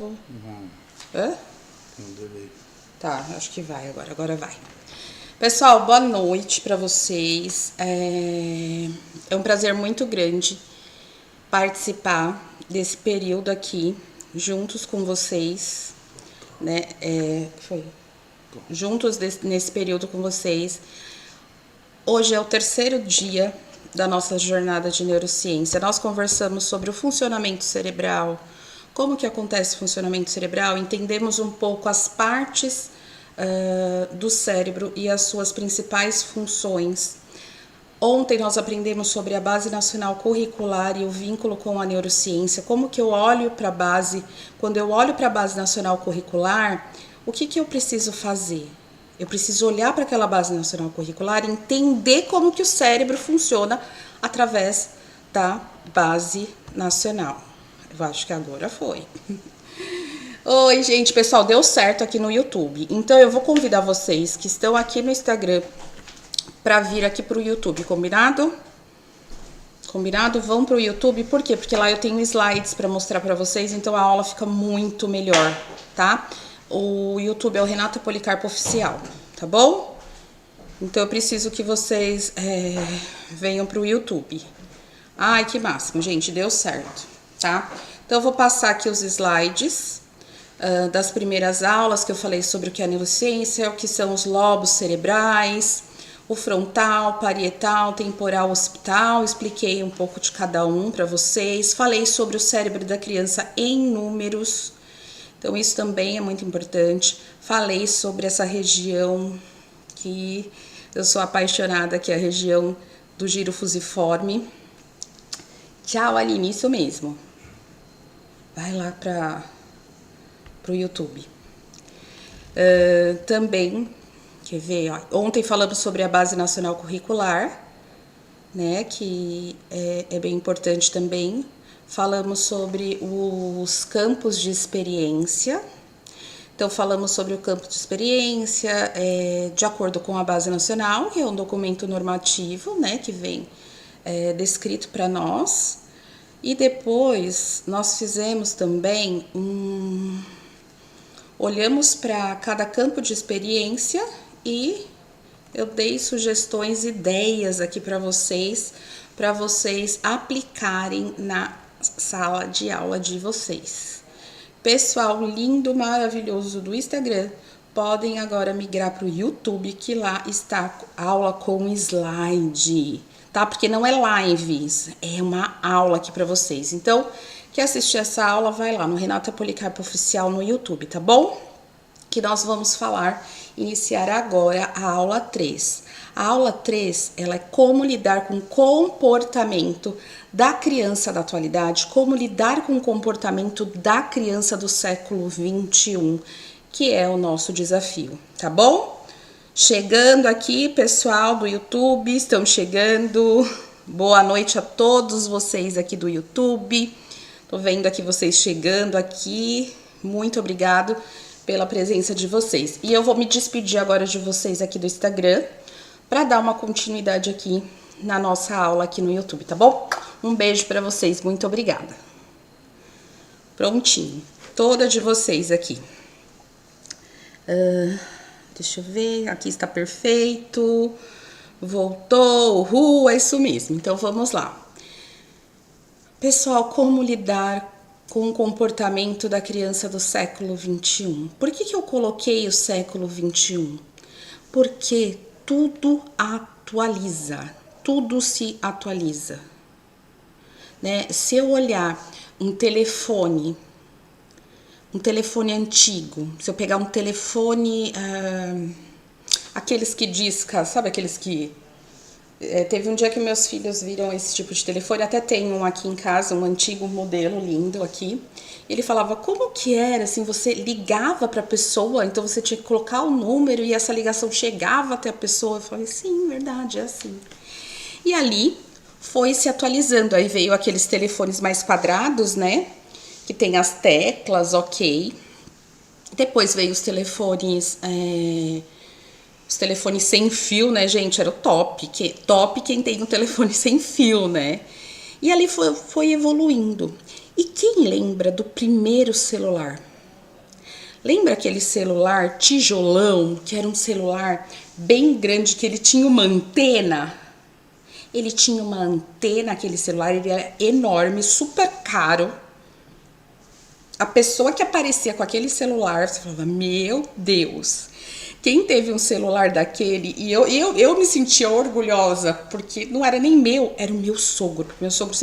Não, Hã? tem um delay. Tá, acho que vai agora. Agora vai. Pessoal, boa noite pra vocês. É um prazer muito grande participar desse período aqui, juntos com vocês, né? Foi. Juntos nesse período com vocês. Hoje é o terceiro dia da nossa jornada de neurociência. Nós conversamos sobre o funcionamento cerebral, como que acontece o funcionamento cerebral, entendemos um pouco as partes do cérebro e as suas principais funções. Ontem nós aprendemos sobre a Base Nacional Curricular e o vínculo com a neurociência, como que eu olho para a base, quando eu olho para a Base Nacional Curricular, o que eu preciso fazer? Eu preciso olhar para aquela Base Nacional Curricular e entender como que o cérebro funciona através da Base Nacional. Eu acho que agora foi. Oi, gente, pessoal, deu certo aqui no YouTube. Então eu vou convidar vocês que estão aqui no Instagram para vir aqui pro YouTube, combinado? Combinado? Vão pro YouTube, por quê? Porque lá eu tenho slides para mostrar para vocês, então a aula fica muito melhor, tá? O YouTube é o Renata Policarpo Oficial, tá bom? Então eu preciso que vocês venham pro YouTube. Ai, que máximo, gente, deu certo, tá? Então eu vou passar aqui os slides das primeiras aulas que eu falei sobre o que é a neurociência, o que são os lobos cerebrais, o frontal, parietal, temporal, occipital, expliquei um pouco de cada um para vocês, falei sobre o cérebro da criança em números, então isso também é muito importante, falei sobre essa região que eu sou apaixonada, que é a região do giro fusiforme. Tchau, Aline, isso mesmo. Vai lá pro YouTube. Também, quer ver, ó, ontem falamos sobre a Base Nacional Curricular, né, que é bem importante também. Falamos sobre os campos de experiência. Então, falamos sobre o campo de experiência de acordo com a Base Nacional, que é um documento normativo, né, que vem descrito para nós. E depois, nós fizemos também olhamos para cada campo de experiência e eu dei sugestões, ideias aqui para vocês aplicarem na sala de aula de vocês. Pessoal lindo, maravilhoso do Instagram, podem agora migrar para o YouTube, que lá está a aula com slide, tá? Porque não é lives, é uma aula aqui para vocês. Então, quer assistir essa aula, vai lá no Renata Policarpo Oficial no YouTube, tá bom? Que nós vamos iniciar agora a aula 3. A aula 3, ela é como lidar com o comportamento da criança da atualidade, como lidar com o comportamento da criança do século 21, que é o nosso desafio, tá bom? Chegando aqui, pessoal do YouTube, estão chegando. Boa noite a todos vocês aqui do YouTube. Tô vendo aqui vocês chegando aqui. Muito obrigado pela presença de vocês. E eu vou me despedir agora de vocês aqui do Instagram para dar uma continuidade aqui na nossa aula aqui no YouTube, tá bom? Um beijo para vocês, muito obrigada. Prontinho, toda de vocês aqui. Deixa eu ver, aqui está perfeito. Voltou, é isso mesmo. Então vamos lá. Pessoal, como lidar com o comportamento da criança do século 21? Por que eu coloquei o século 21? Porque tudo atualiza, tudo se atualiza, né? Se eu olhar um telefone antigo, se eu pegar um telefone, aqueles que disca, sabe aqueles que... teve um dia que meus filhos viram esse tipo de telefone, até tem um aqui em casa, um antigo modelo lindo aqui. Ele falava, como que era, assim, você ligava para a pessoa, então você tinha que colocar o número e essa ligação chegava até a pessoa. Eu falei, sim, verdade, é assim. E ali foi se atualizando, aí veio aqueles telefones mais quadrados, né, que tem as teclas, ok. Depois veio os telefones... Os telefones sem fio, né, gente, era o top. Top quem tem um telefone sem fio, né? E ali foi evoluindo. E quem lembra do primeiro celular? Lembra aquele celular tijolão, que era um celular bem grande, que ele tinha uma antena? Ele tinha uma antena, aquele celular, ele era enorme, super caro. A pessoa que aparecia com aquele celular, você falava, meu Deus, quem teve um celular daquele? E eu me sentia orgulhosa, porque não era nem meu, era o meu sogro. Meu sogro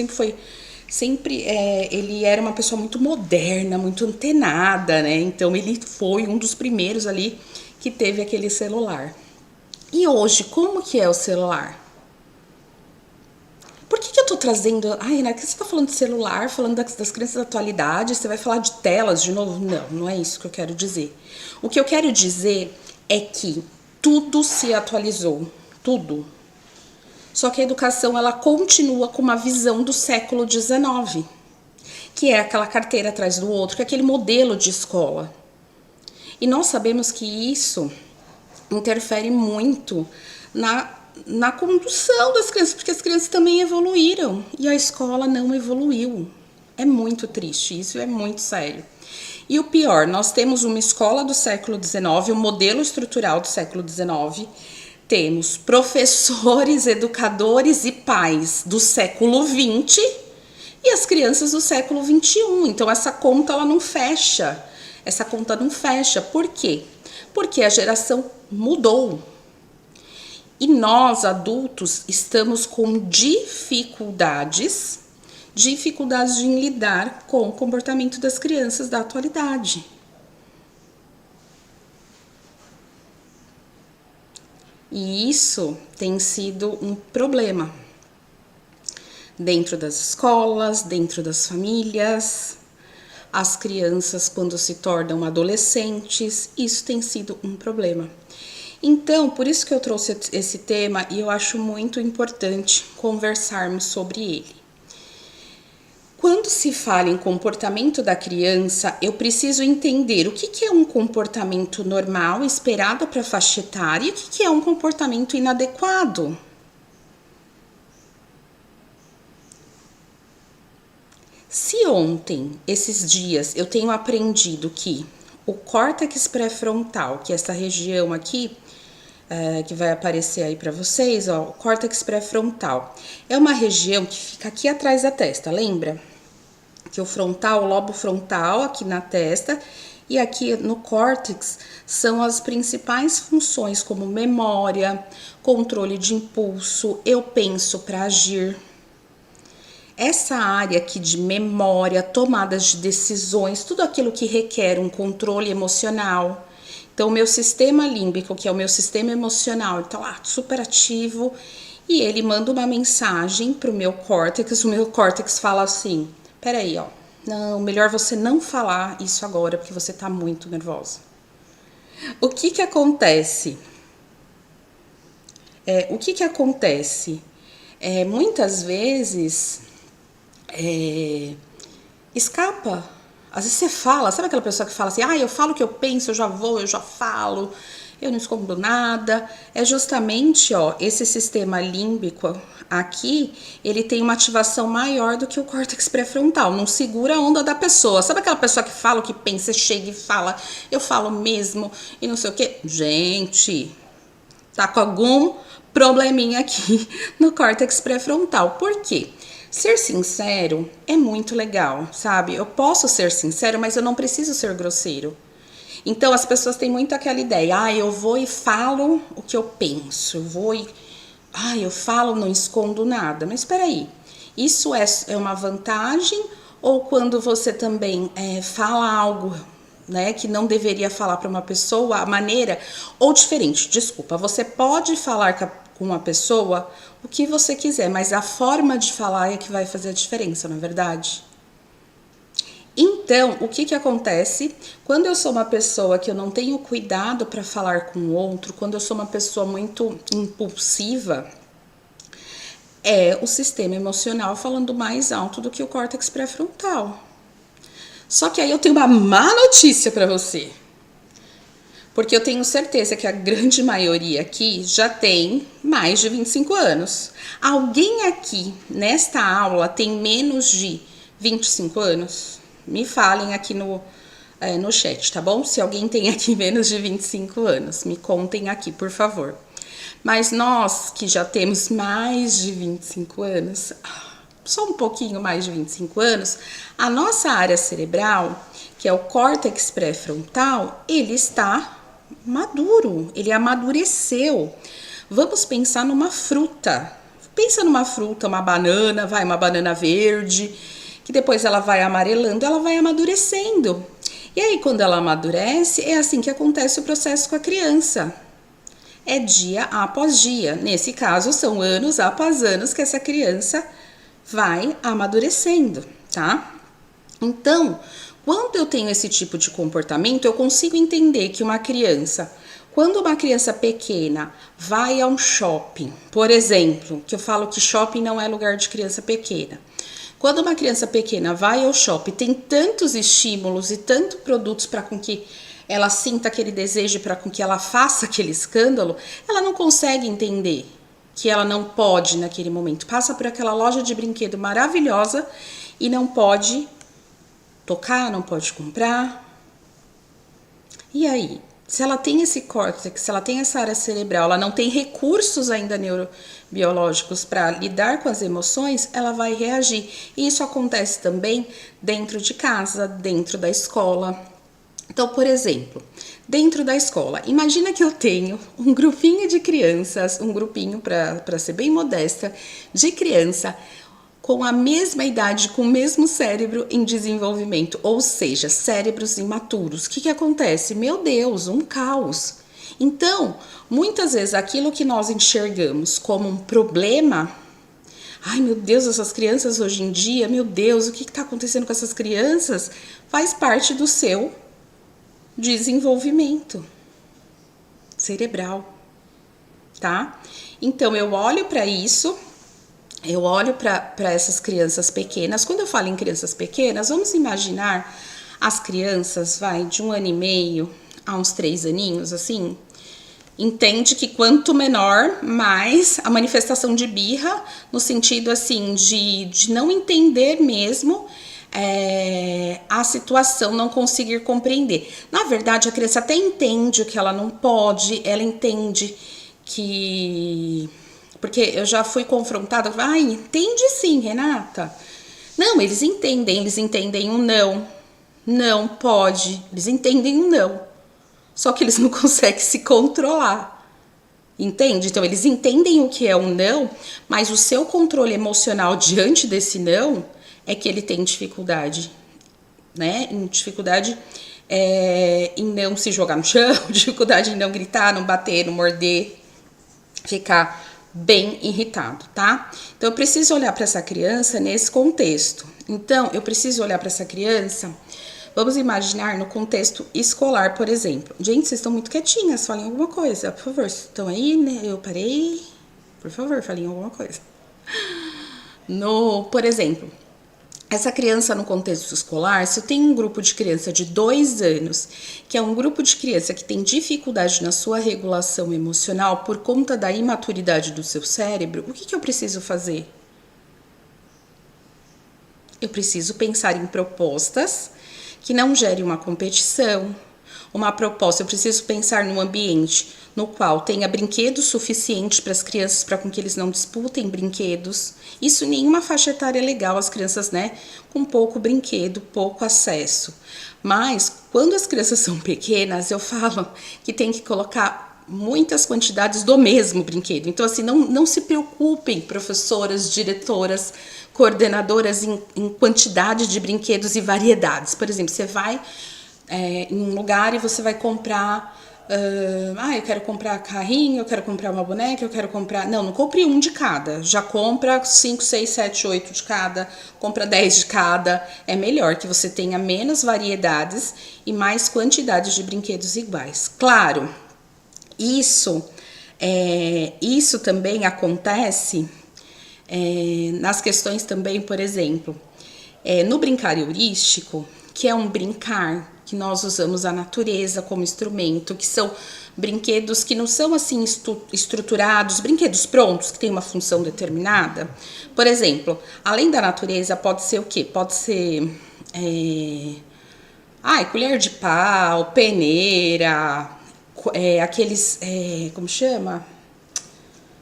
ele era uma pessoa muito moderna, muito antenada, né? Então ele foi um dos primeiros ali que teve aquele celular. E hoje, como que é o celular? Por que eu tô trazendo... Ai, Renato, que você tá falando de celular, falando das crianças da atualidade, você vai falar de telas de novo? Não, não é isso que eu quero dizer. O que eu quero dizer é que tudo se atualizou, tudo. Só que a educação, ela continua com uma visão do século XIX, que é aquela carteira atrás do outro, que é aquele modelo de escola. E nós sabemos que isso interfere muito na condução das crianças, porque as crianças também evoluíram e a escola não evoluiu. É muito triste, isso é muito sério. E o pior, nós temos uma escola do século XIX, um modelo estrutural do século XIX, temos professores, educadores e pais do século XX e as crianças do século XXI. Então essa conta ela não fecha. Essa conta não fecha. Por quê? Porque a geração mudou. E nós, adultos, estamos com dificuldades em lidar com o comportamento das crianças da atualidade. E isso tem sido um problema dentro das escolas, dentro das famílias, as crianças quando se tornam adolescentes, isso tem sido um problema. Então, por isso que eu trouxe esse tema e eu acho muito importante conversarmos sobre ele. Quando se fala em comportamento da criança, eu preciso entender o que é um comportamento normal, esperado para a faixa etária, e o que é um comportamento inadequado. Se ontem, esses dias, eu tenho aprendido que o córtex pré-frontal, que é essa região aqui, que vai aparecer aí para vocês, ó, o córtex pré-frontal, é uma região que fica aqui atrás da testa, lembra? Que o frontal, o lobo frontal aqui na testa e aqui no córtex são as principais funções como memória, controle de impulso, eu penso para agir. Essa área aqui de memória, tomadas de decisões, tudo aquilo que requer um controle emocional. Então, o meu sistema límbico, que é o meu sistema emocional, ele tá lá super ativo e ele manda uma mensagem pro meu córtex. O meu córtex fala assim, peraí, ó, não, melhor você não falar isso agora, porque você tá muito nervosa. O que acontece? Muitas vezes escapa. Às vezes você fala, sabe aquela pessoa que fala assim, eu falo o que eu penso, eu já falo, eu não escondo nada. É justamente, ó, esse sistema límbico aqui, ele tem uma ativação maior do que o córtex pré-frontal, não segura a onda da pessoa. Sabe aquela pessoa que fala o que pensa, chega e fala, eu falo mesmo, e não sei o quê? Gente, tá com algum probleminha aqui no córtex pré-frontal. Por quê? Ser sincero é muito legal, sabe? Eu posso ser sincero, mas eu não preciso ser grosseiro. Então, as pessoas têm muito aquela ideia, eu vou e falo o que eu penso, eu falo, não escondo nada. Mas espera aí, isso é uma vantagem ou quando você também fala algo, né, que não deveria falar para uma pessoa, a maneira, ou diferente, desculpa, você pode falar com uma pessoa o que você quiser, mas a forma de falar é que vai fazer a diferença, não é verdade? Então, o que acontece quando eu sou uma pessoa que eu não tenho cuidado para falar com o outro, quando eu sou uma pessoa muito impulsiva, é o sistema emocional falando mais alto do que o córtex pré-frontal. Só que aí eu tenho uma má notícia para você. Porque eu tenho certeza que a grande maioria aqui já tem mais de 25 anos. Alguém aqui nesta aula tem menos de 25 anos? Me falem aqui no chat, tá bom? Se alguém tem aqui menos de 25 anos, me contem aqui, por favor. Mas nós que já temos mais de 25 anos, só um pouquinho mais de 25 anos, a nossa área cerebral, que é o córtex pré-frontal, ele está maduro, ele amadureceu. Vamos pensar numa fruta. Pensa numa fruta, uma banana verde, que depois ela vai amarelando, ela vai amadurecendo. E aí, quando ela amadurece, é assim que acontece o processo com a criança. É dia após dia. Nesse caso, são anos após anos que essa criança vai amadurecendo, tá? Então, quando eu tenho esse tipo de comportamento, eu consigo entender que quando uma criança pequena vai a um shopping, por exemplo, que eu falo que shopping não é lugar de criança pequena. Quando uma criança pequena vai ao shopping, tem tantos estímulos e tantos produtos para com que ela sinta aquele desejo, para com que ela faça aquele escândalo, ela não consegue entender que ela não pode naquele momento. Passa por aquela loja de brinquedo maravilhosa e não pode tocar, não pode comprar. E aí? Se ela tem esse córtex, se ela tem essa área cerebral, ela não tem recursos ainda neurobiológicos para lidar com as emoções, ela vai reagir. E isso acontece também dentro de casa, dentro da escola. Então, por exemplo, dentro da escola, imagina que eu tenho um grupinho de crianças, um grupinho, para ser bem modesta, de criança com a mesma idade, com o mesmo cérebro em desenvolvimento, ou seja, cérebros imaturos. O que acontece? Meu Deus, um caos. Então, muitas vezes aquilo que nós enxergamos como um problema, ai meu Deus, essas crianças hoje em dia, meu Deus, o que está acontecendo com essas crianças? Faz parte do seu desenvolvimento cerebral, tá? Então, eu olho para isso. Eu olho para essas crianças pequenas. Quando eu falo em crianças pequenas, vamos imaginar as crianças, de 1 ano e meio a uns 3 aninhos, assim. Entende que quanto menor, mais a manifestação de birra, no sentido assim, de não entender mesmo a situação, não conseguir compreender. Na verdade, a criança até entende o que ela não pode, ela entende que... Porque eu já fui confrontada, entende sim, Renata. Não, eles entendem um não. Não pode, eles entendem um não. Só que eles não conseguem se controlar. Entende? Então, eles entendem o que é um não, mas o seu controle emocional diante desse não é que ele tem dificuldade, né? Dificuldade em não se jogar no chão, dificuldade em não gritar, não bater, não morder, ficar bem irritado, tá? Então, eu preciso olhar para essa criança nesse contexto. Então, eu preciso olhar para essa criança, vamos imaginar no contexto escolar, por exemplo. Gente, vocês estão muito quietinhas, falem alguma coisa, por favor. Estão aí, né? Eu parei. Por favor, falem alguma coisa. Por exemplo, essa criança no contexto escolar, se eu tenho um grupo de criança de 2 anos, que é um grupo de criança que tem dificuldade na sua regulação emocional por conta da imaturidade do seu cérebro, o que eu preciso fazer? Eu preciso pensar em propostas que não gerem uma competição, uma proposta. Eu preciso pensar num ambiente no qual tenha brinquedos suficientes para as crianças, para com que eles não disputem brinquedos. Isso em nenhuma faixa etária é legal, as crianças, né, com pouco brinquedo, pouco acesso. Mas, quando as crianças são pequenas, eu falo que tem que colocar muitas quantidades do mesmo brinquedo. Então, assim, não se preocupem, professoras, diretoras, coordenadoras, em quantidade de brinquedos e variedades. Por exemplo, você vai em um lugar e você vai comprar... eu quero comprar carrinho, eu quero comprar uma boneca, eu quero comprar... Não compre um de cada. Já compra 5, 6, 7, 8 de cada, compra 10 de cada. É melhor que você tenha menos variedades e mais quantidades de brinquedos iguais. Claro, isso também acontece nas questões também, por exemplo, no brincar heurístico, que é um brincar que nós usamos a natureza como instrumento, que são brinquedos que não são assim estruturados, brinquedos prontos, que têm uma função determinada. Por exemplo, além da natureza, pode ser o quê? Pode ser Ai, colher de pau, peneira, aqueles, como chama?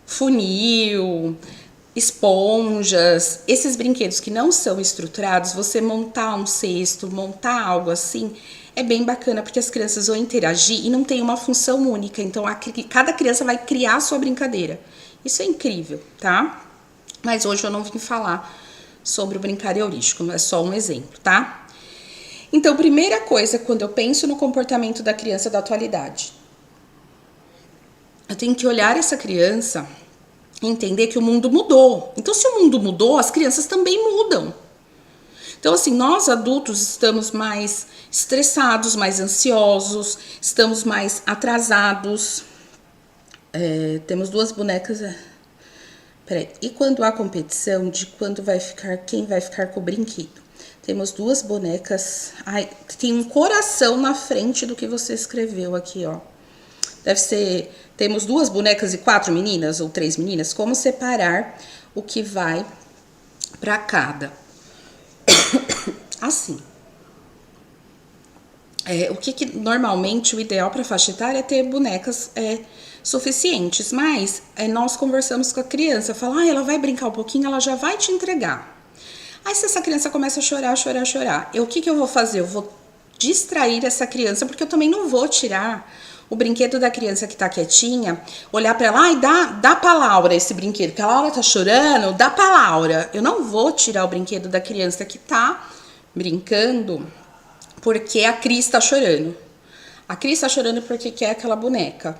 Funil, esponjas, esses brinquedos que não são estruturados, você montar um cesto, montar algo assim, é bem bacana porque as crianças vão interagir e não tem uma função única, então cada criança vai criar a sua brincadeira. Isso é incrível, tá? Mas hoje eu não vim falar sobre o brincar heurístico, é só um exemplo, tá? Então, primeira coisa, quando eu penso no comportamento da criança da atualidade, eu tenho que olhar essa criança e entender que o mundo mudou. Então, se o mundo mudou, as crianças também mudam. Então, assim, nós adultos estamos mais estressados, mais ansiosos, estamos mais atrasados. Temos 2 bonecas. Peraí. E quando há competição de quem vai ficar com o brinquedo? Temos 2 bonecas. Ai, tem um coração na frente do que você escreveu aqui, ó. Deve ser. Temos 2 bonecas e 4 meninas ou 3 meninas. Como separar o que vai para cada? Assim. O que normalmente o ideal para faixa etária é ter bonecas suficientes, mas nós conversamos com a criança, fala, ela vai brincar um pouquinho, ela já vai te entregar. Aí se essa criança começa a chorar, o que eu vou fazer? Eu vou distrair essa criança, porque eu também não vou tirar o brinquedo da criança que tá quietinha, olhar pra ela, dá pra Laura esse brinquedo, porque a Laura tá chorando, dá pra Laura. Eu não vou tirar o brinquedo da criança que tá brincando, porque a Cris tá chorando. A Cris tá chorando porque quer aquela boneca.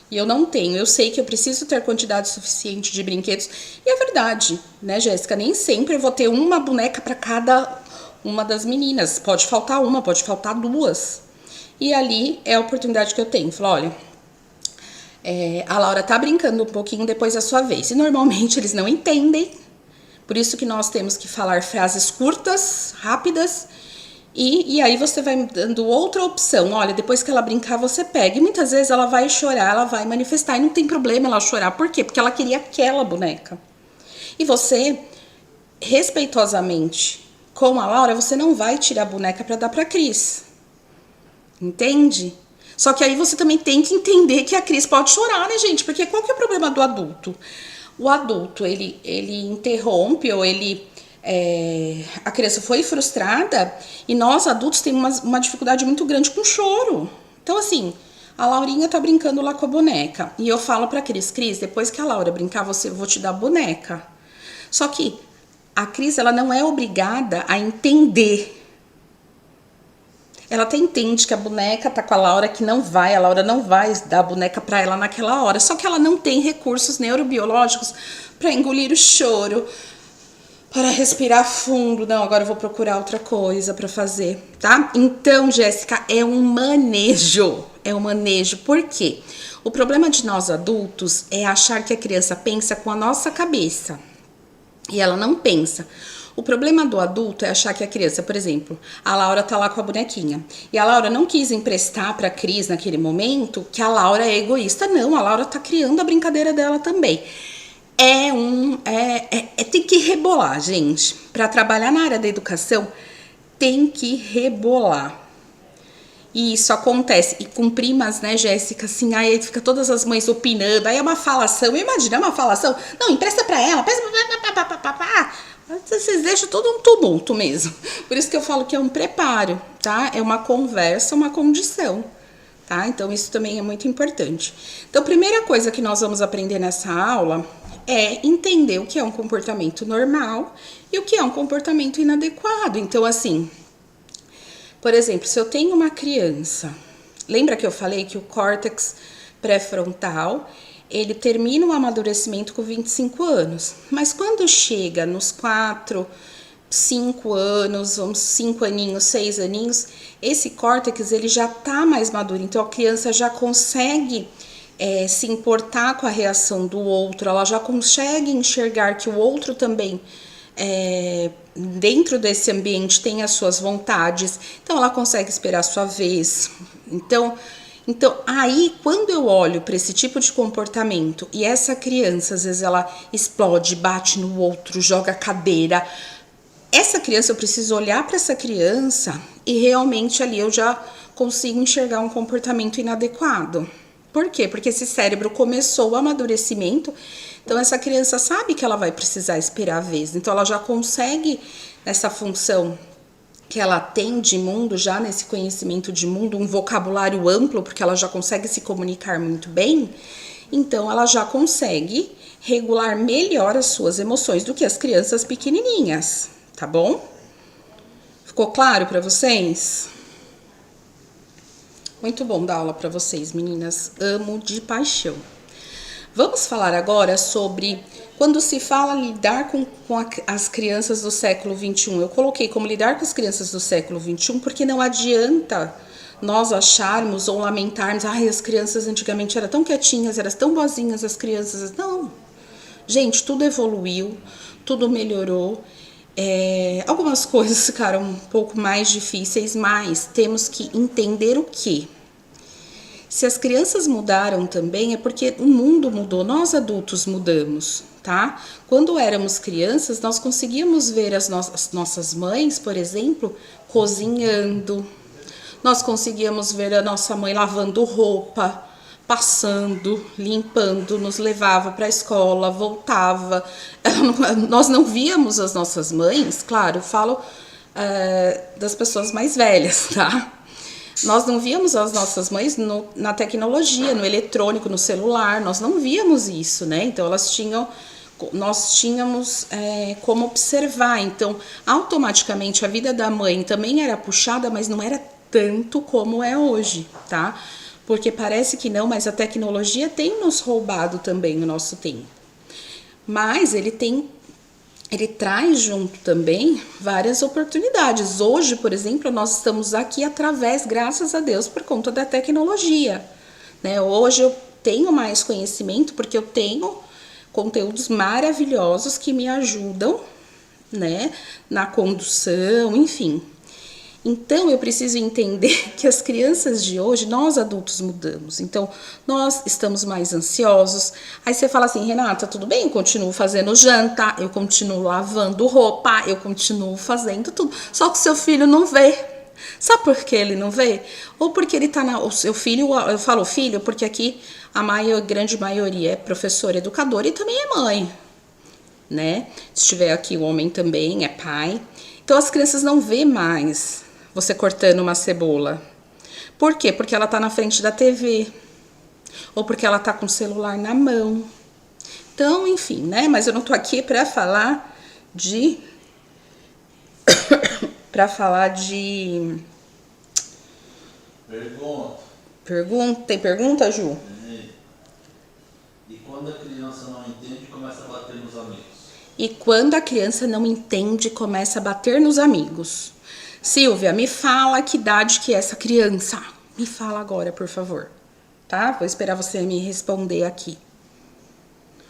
E eu não tenho, eu sei que eu preciso ter quantidade suficiente de brinquedos. E é verdade, né, Jéssica? Nem sempre eu vou ter uma boneca para cada uma das meninas. Pode faltar uma, pode faltar 2. E ali é a oportunidade que eu tenho. Falar, olha, a Laura tá brincando um pouquinho, depois é a sua vez. E normalmente eles não entendem. Por isso que nós temos que falar frases curtas, rápidas. E aí você vai dando outra opção. Olha, depois que ela brincar, você pega. E muitas vezes ela vai chorar, ela vai manifestar. E não tem problema ela chorar. Por quê? Porque ela queria aquela boneca. E você, respeitosamente, com a Laura, você não vai tirar a boneca para dar pra Cris. Entende? Só que aí você também tem que entender que a Cris pode chorar, né, gente? Porque qual que é o problema do adulto? O adulto, ele interrompe ou a criança foi frustrada e nós adultos temos uma dificuldade muito grande com choro. Então, assim, a Laurinha tá brincando lá com a boneca e eu falo pra Cris, depois que a Laura brincar, eu vou te dar a boneca. Só que a Cris, ela não é obrigada a entender. Ela até entende que a boneca tá com a Laura, a Laura não vai dar a boneca pra ela naquela hora. Só que ela não tem recursos neurobiológicos pra engolir o choro, para respirar fundo. Não, agora eu vou procurar outra coisa para fazer, tá? Então, Jéssica, é um manejo. Por quê? O problema de nós adultos é achar que a criança pensa com a nossa cabeça. E ela não pensa. O problema do adulto é achar que a criança, por exemplo, a Laura tá lá com a bonequinha. E a Laura não quis emprestar pra Cris naquele momento que a Laura é egoísta. Não, a Laura tá criando a brincadeira dela também. Tem que rebolar, gente. Para trabalhar na área da educação, tem que rebolar. E isso acontece. E com primas, né, Jéssica, assim, aí fica todas as mães opinando, aí é uma falação. Imagina, é uma falação. Não, empresta pra ela. Vocês deixam todo um tumulto mesmo. Por isso que eu falo que é um preparo, tá? É uma conversa, uma condição. Tá? Então, isso também é muito importante. Então, a primeira coisa que nós vamos aprender nessa aula é entender o que é um comportamento normal e o que é um comportamento inadequado. Então, assim, por exemplo, se eu tenho uma criança, lembra que eu falei que o córtex pré-frontal, ele termina o amadurecimento com 25 anos. Mas quando chega nos 4, 5 anos, uns 5 aninhos, 6 aninhos, esse córtex ele já tá mais maduro. Então a criança já consegue se importar com a reação do outro, ela já consegue enxergar que o outro também dentro desse ambiente tem as suas vontades, então ela consegue esperar a sua vez. Então aí quando eu olho para esse tipo de comportamento e essa criança às vezes ela explode, bate no outro, joga a cadeira, essa criança, eu preciso olhar para essa criança e realmente ali eu já consigo enxergar um comportamento inadequado. Por quê? Porque esse cérebro começou o amadurecimento, então essa criança sabe que ela vai precisar esperar a vez, então ela já consegue, nessa função que ela tem de mundo, já nesse conhecimento de mundo, um vocabulário amplo, porque ela já consegue se comunicar muito bem, então ela já consegue regular melhor as suas emoções do que as crianças pequenininhas, tá bom? Ficou claro para vocês? Muito bom dar aula para vocês, meninas. Amo de paixão. Vamos falar agora sobre quando se fala lidar com as crianças do século XXI. Eu coloquei como lidar com as crianças do século XXI porque não adianta nós acharmos ou lamentarmos, ai, as crianças antigamente eram tão quietinhas, eram tão boazinhas as crianças. Não. Gente, tudo evoluiu, tudo melhorou. Algumas coisas ficaram um pouco mais difíceis, mas temos que entender o que. Se as crianças mudaram também é porque o mundo mudou, nós adultos mudamos, tá? Quando éramos crianças, nós conseguíamos ver as nossas mães, por exemplo, cozinhando. Nós conseguíamos ver a nossa mãe lavando roupa, passando, limpando, nos levava para a escola, voltava. Nós não víamos as nossas mães, claro, falo das pessoas mais velhas, tá? Nós não víamos as nossas mães na tecnologia, no eletrônico, no celular, nós não víamos isso, né? Então nós tínhamos como observar, então automaticamente a vida da mãe também era puxada, mas não era tanto como é hoje, tá? Porque parece que não, mas a tecnologia tem nos roubado também o nosso tempo. Mas ele traz junto também várias oportunidades. Hoje, por exemplo, nós estamos aqui graças a Deus, por conta da tecnologia, né? Hoje eu tenho mais conhecimento porque eu tenho conteúdos maravilhosos que me ajudam, né, na condução, enfim. Então, eu preciso entender que as crianças de hoje, nós adultos mudamos. Então, nós estamos mais ansiosos. Aí você fala assim, Renata, tudo bem? Eu continuo fazendo janta, eu continuo lavando roupa, eu continuo fazendo tudo. Só que o seu filho não vê. Sabe por que ele não vê? Ou porque ele tá o seu filho, eu falo filho, porque aqui a grande maioria é professor, educador e também é mãe, né? Se tiver aqui o homem também é pai. Então, as crianças não vê mais você cortando uma cebola. Por quê? Porque ela tá na frente da TV. Ou porque ela tá com o celular na mão. Então, enfim, né? Mas eu não tô aqui pra falar de... Pergunta. Tem pergunta, Ju? E quando a criança não entende, começa a bater nos amigos? E quando a criança não entende, começa a bater nos amigos. Silvia, me fala que idade que é essa criança. Me fala agora, por favor. Tá? Vou esperar você me responder aqui.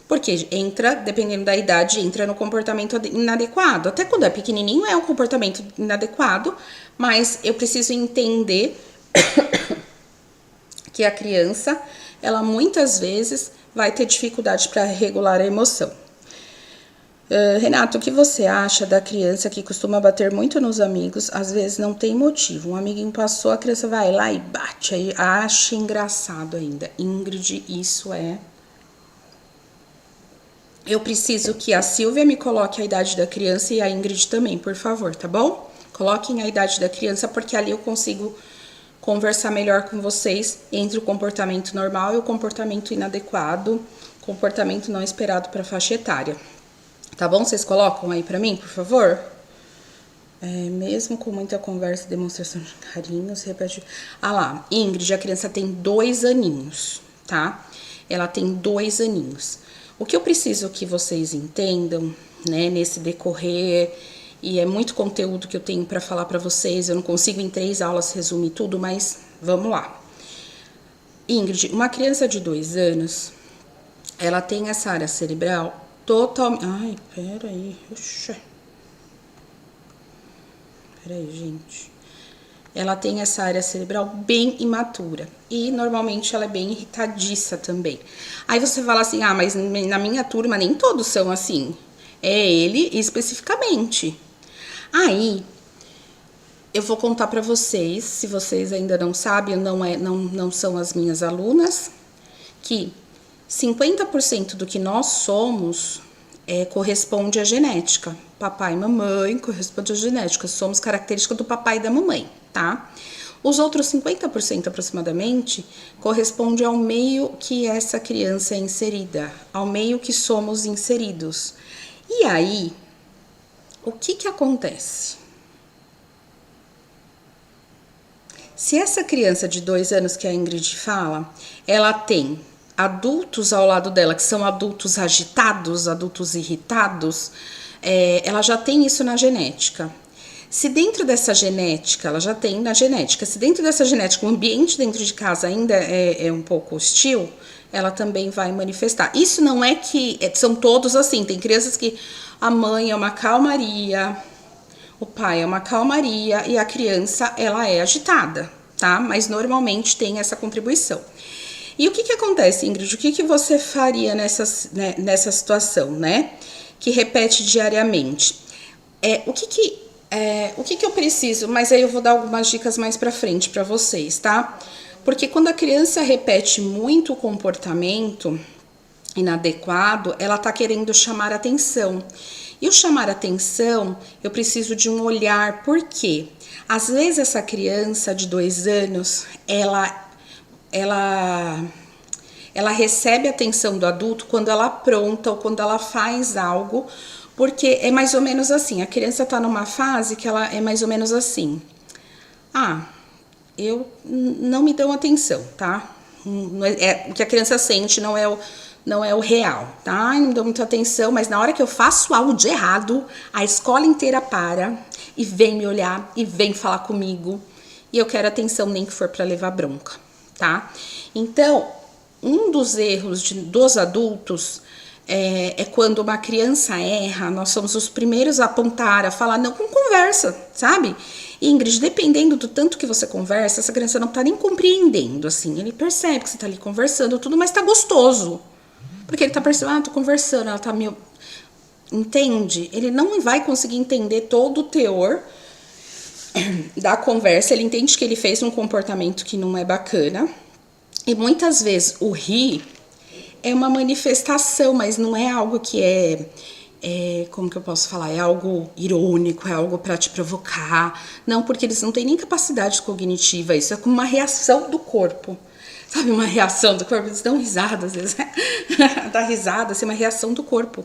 Porque entra, dependendo da idade, entra no comportamento inadequado. Até quando é pequenininho é um comportamento inadequado, mas eu preciso entender que a criança, ela muitas vezes vai ter dificuldade para regular a emoção. Renato, o que você acha da criança que costuma bater muito nos amigos, às vezes não tem motivo? Um amiguinho passou, a criança vai lá e bate, aí acha engraçado ainda. Ingrid, isso é... Eu preciso que a Silvia me coloque a idade da criança e a Ingrid também, por favor, tá bom? Coloquem a idade da criança, porque ali eu consigo conversar melhor com vocês entre o comportamento normal e o comportamento inadequado, comportamento não esperado para a faixa etária. Tá bom? Vocês colocam aí pra mim, por favor? Mesmo com muita conversa e demonstração de carinho, se repete... Ah lá, Ingrid, a criança tem 2 aninhos, tá? Ela tem 2 aninhos. O que eu preciso que vocês entendam, né, nesse decorrer, e é muito conteúdo que eu tenho pra falar pra vocês, eu não consigo em 3 aulas resumir tudo, mas vamos lá. Ingrid, uma criança de 2 anos, ela tem essa área cerebral totalmente... Ai, peraí. Peraí, gente. Ela tem essa área cerebral bem imatura. E, normalmente, ela é bem irritadiça também. Aí você fala assim, ah, mas na minha turma nem todos são assim. É ele especificamente. Aí, eu vou contar para vocês, se vocês ainda não sabem, não são as minhas alunas, que 50% do que nós somos corresponde à genética. Papai e mamãe corresponde à genética, somos características do papai e da mamãe, tá? Os outros 50% aproximadamente corresponde ao meio que essa criança é inserida, ao meio que somos inseridos. E aí, o que acontece? Se essa criança de 2 anos que a Ingrid fala, ela tem adultos ao lado dela, que são adultos agitados, adultos irritados, ela já tem isso na genética. Se dentro dessa genética, ela já tem na genética, se dentro dessa genética o ambiente dentro de casa ainda é um pouco hostil, ela também vai manifestar. Isso não é que são todos assim, tem crianças que a mãe é uma calmaria, o pai é uma calmaria e a criança ela é agitada, tá? Mas normalmente tem essa contribuição. E o que acontece, Ingrid? O que você faria nessa situação, né? Que repete diariamente. O que eu preciso? Mas aí eu vou dar algumas dicas mais pra frente pra vocês, tá? Porque quando a criança repete muito o comportamento inadequado, ela tá querendo chamar atenção. E o chamar atenção, eu preciso de um olhar, por quê? Às vezes essa criança de 2 anos, ela recebe a atenção do adulto quando ela apronta ou quando ela faz algo, porque é mais ou menos assim, a criança tá numa fase que ela é mais ou menos assim. Não me dão atenção, tá? O que a criança sente não é o real, tá? Não me dão muita atenção, mas na hora que eu faço algo de errado, a escola inteira para e vem me olhar e vem falar comigo e eu quero atenção, nem que for para levar bronca, tá? Então, um dos erros dos adultos é quando uma criança erra, nós somos os primeiros a apontar, a falar, não, com conversa, sabe? Ingrid, dependendo do tanto que você conversa, essa criança não tá nem compreendendo, assim, ele percebe que você tá ali conversando tudo, mas tá gostoso, porque ele tá percebendo, tô conversando, ela tá meio... Entende? Ele não vai conseguir entender todo o teor da conversa, ele entende que ele fez um comportamento que não é bacana, e muitas vezes o rir é uma manifestação, mas não é algo que como que eu posso falar? É algo irônico, é algo para te provocar. Não, porque eles não têm nem capacidade cognitiva, isso é como uma reação do corpo. Sabe, uma reação do corpo? Eles dão risada, às vezes. Dá risada, assim, uma reação do corpo.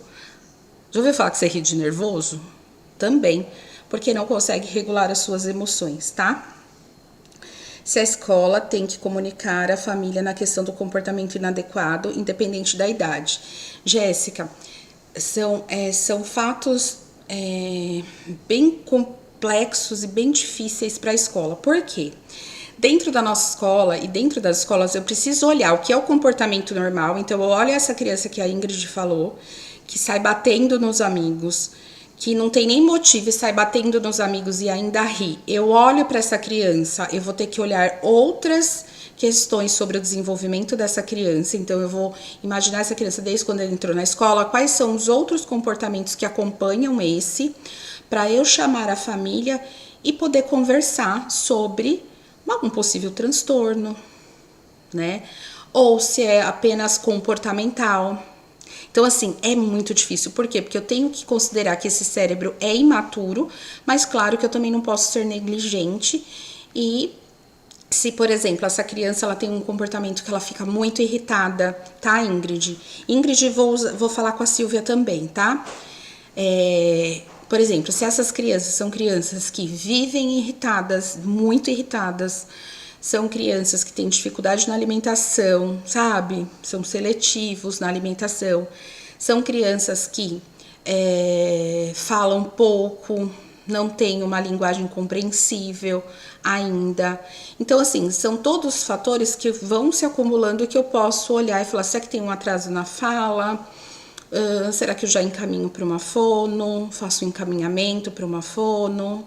Já ouviu falar que você ri de nervoso? Também, porque não consegue regular as suas emoções, tá? Se a escola tem que comunicar a família na questão do comportamento inadequado, independente da idade. Jéssica, são fatos bem complexos e bem difíceis para a escola. Por quê? Dentro da nossa escola e dentro das escolas, eu preciso olhar o que é o comportamento normal. Então, eu olho essa criança que a Ingrid falou, que sai batendo nos amigos, que não tem nem motivo e sai batendo nos amigos e ainda ri. Eu olho para essa criança, eu vou ter que olhar outras questões sobre o desenvolvimento dessa criança. Então, eu vou imaginar essa criança desde quando ela entrou na escola, quais são os outros comportamentos que acompanham esse, para eu chamar a família e poder conversar sobre um possível transtorno, né? Ou se é apenas comportamental. Então, assim, é muito difícil. Por quê? Porque eu tenho que considerar que esse cérebro é imaturo, mas claro que eu também não posso ser negligente. E se, por exemplo, essa criança ela tem um comportamento que ela fica muito irritada, tá, Ingrid? Ingrid, vou falar com a Silvia também, tá? Por exemplo, se essas crianças são crianças que vivem irritadas, muito irritadas, são crianças que têm dificuldade na alimentação, sabe? São seletivos na alimentação. São crianças que falam pouco, não têm uma linguagem compreensível ainda. Então, assim, são todos fatores que vão se acumulando e que eu posso olhar e falar, será que tem um atraso na fala? Será que eu já encaminho para uma fono? Faço um encaminhamento para uma fono?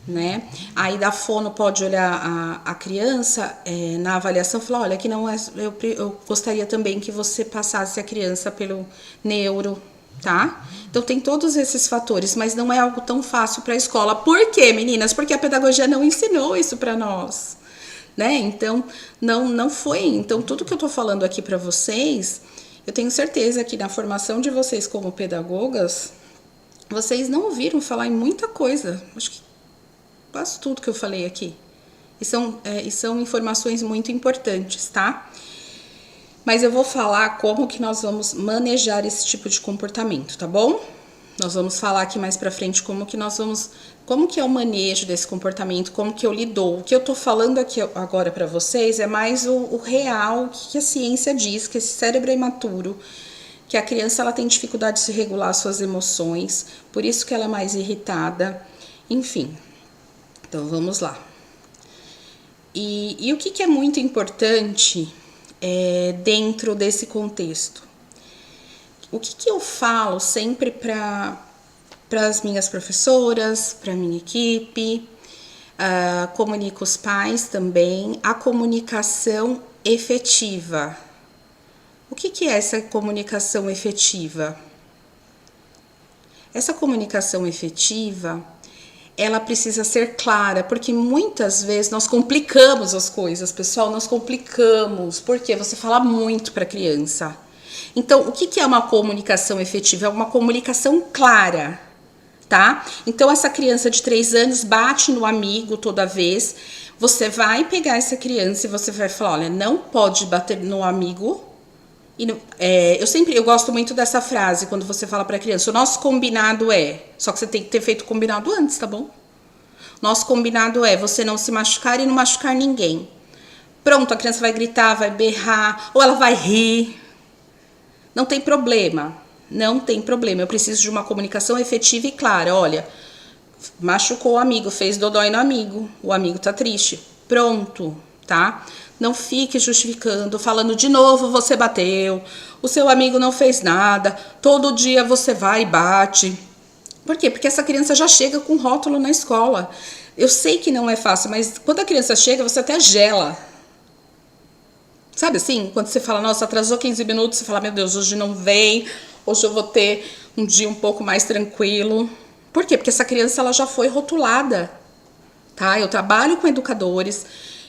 Né? Aí da fono pode olhar a criança na avaliação e falar, olha, que não é, eu gostaria também que você passasse a criança pelo neuro, tá? Então tem todos esses fatores, mas não é algo tão fácil para a escola. Por quê, meninas? Porque a pedagogia não ensinou isso para nós, né? Então não foi. Então tudo que eu tô falando aqui para vocês, eu tenho certeza que na formação de vocês como pedagogas, vocês não ouviram falar em muita coisa. Acho que quase tudo que eu falei aqui. E são informações muito importantes, tá? Mas eu vou falar como que nós vamos manejar esse tipo de comportamento, tá bom? Nós vamos falar aqui mais pra frente como que é o manejo desse comportamento, como que eu lidou. O que eu tô falando aqui agora pra vocês é mais o real, o que a ciência diz, que esse cérebro é imaturo, que a criança ela tem dificuldade de se regular suas emoções, por isso que ela é mais irritada, enfim. Então vamos lá. E o que é muito importante dentro desse contexto? O que eu falo sempre para as minhas professoras, para a minha equipe, comunico os pais também, a comunicação efetiva. O que é essa comunicação efetiva? Essa comunicação efetiva, ela precisa ser clara, porque muitas vezes nós complicamos as coisas, pessoal, nós complicamos, porque você fala muito para a criança. Então, o que é uma comunicação efetiva? É uma comunicação clara, tá? Então, essa criança de 3 anos bate no amigo toda vez, você vai pegar essa criança e você vai falar, olha, não pode bater no amigo. Eu gosto muito dessa frase quando você fala pra criança, o nosso combinado só que você tem que ter feito o combinado antes, tá bom? Nosso combinado você não se machucar e não machucar ninguém. Pronto, a criança vai gritar, vai berrar, ou ela vai rir. Não tem problema, não tem problema. Eu preciso de uma comunicação efetiva e clara. Olha, machucou o amigo, fez dodói no amigo, o amigo tá triste. Pronto, tá? Não fique justificando, falando de novo você bateu, o seu amigo não fez nada, todo dia você vai e bate. Por quê? Porque essa criança já chega com rótulo na escola. Eu sei que não é fácil, mas quando a criança chega, você até gela. Sabe assim? Quando você fala, nossa, atrasou 15 minutos, você fala, meu Deus, hoje não vem, hoje eu vou ter um dia um pouco mais tranquilo. Por quê? Porque essa criança ela já foi rotulada, tá? Eu trabalho com educadores,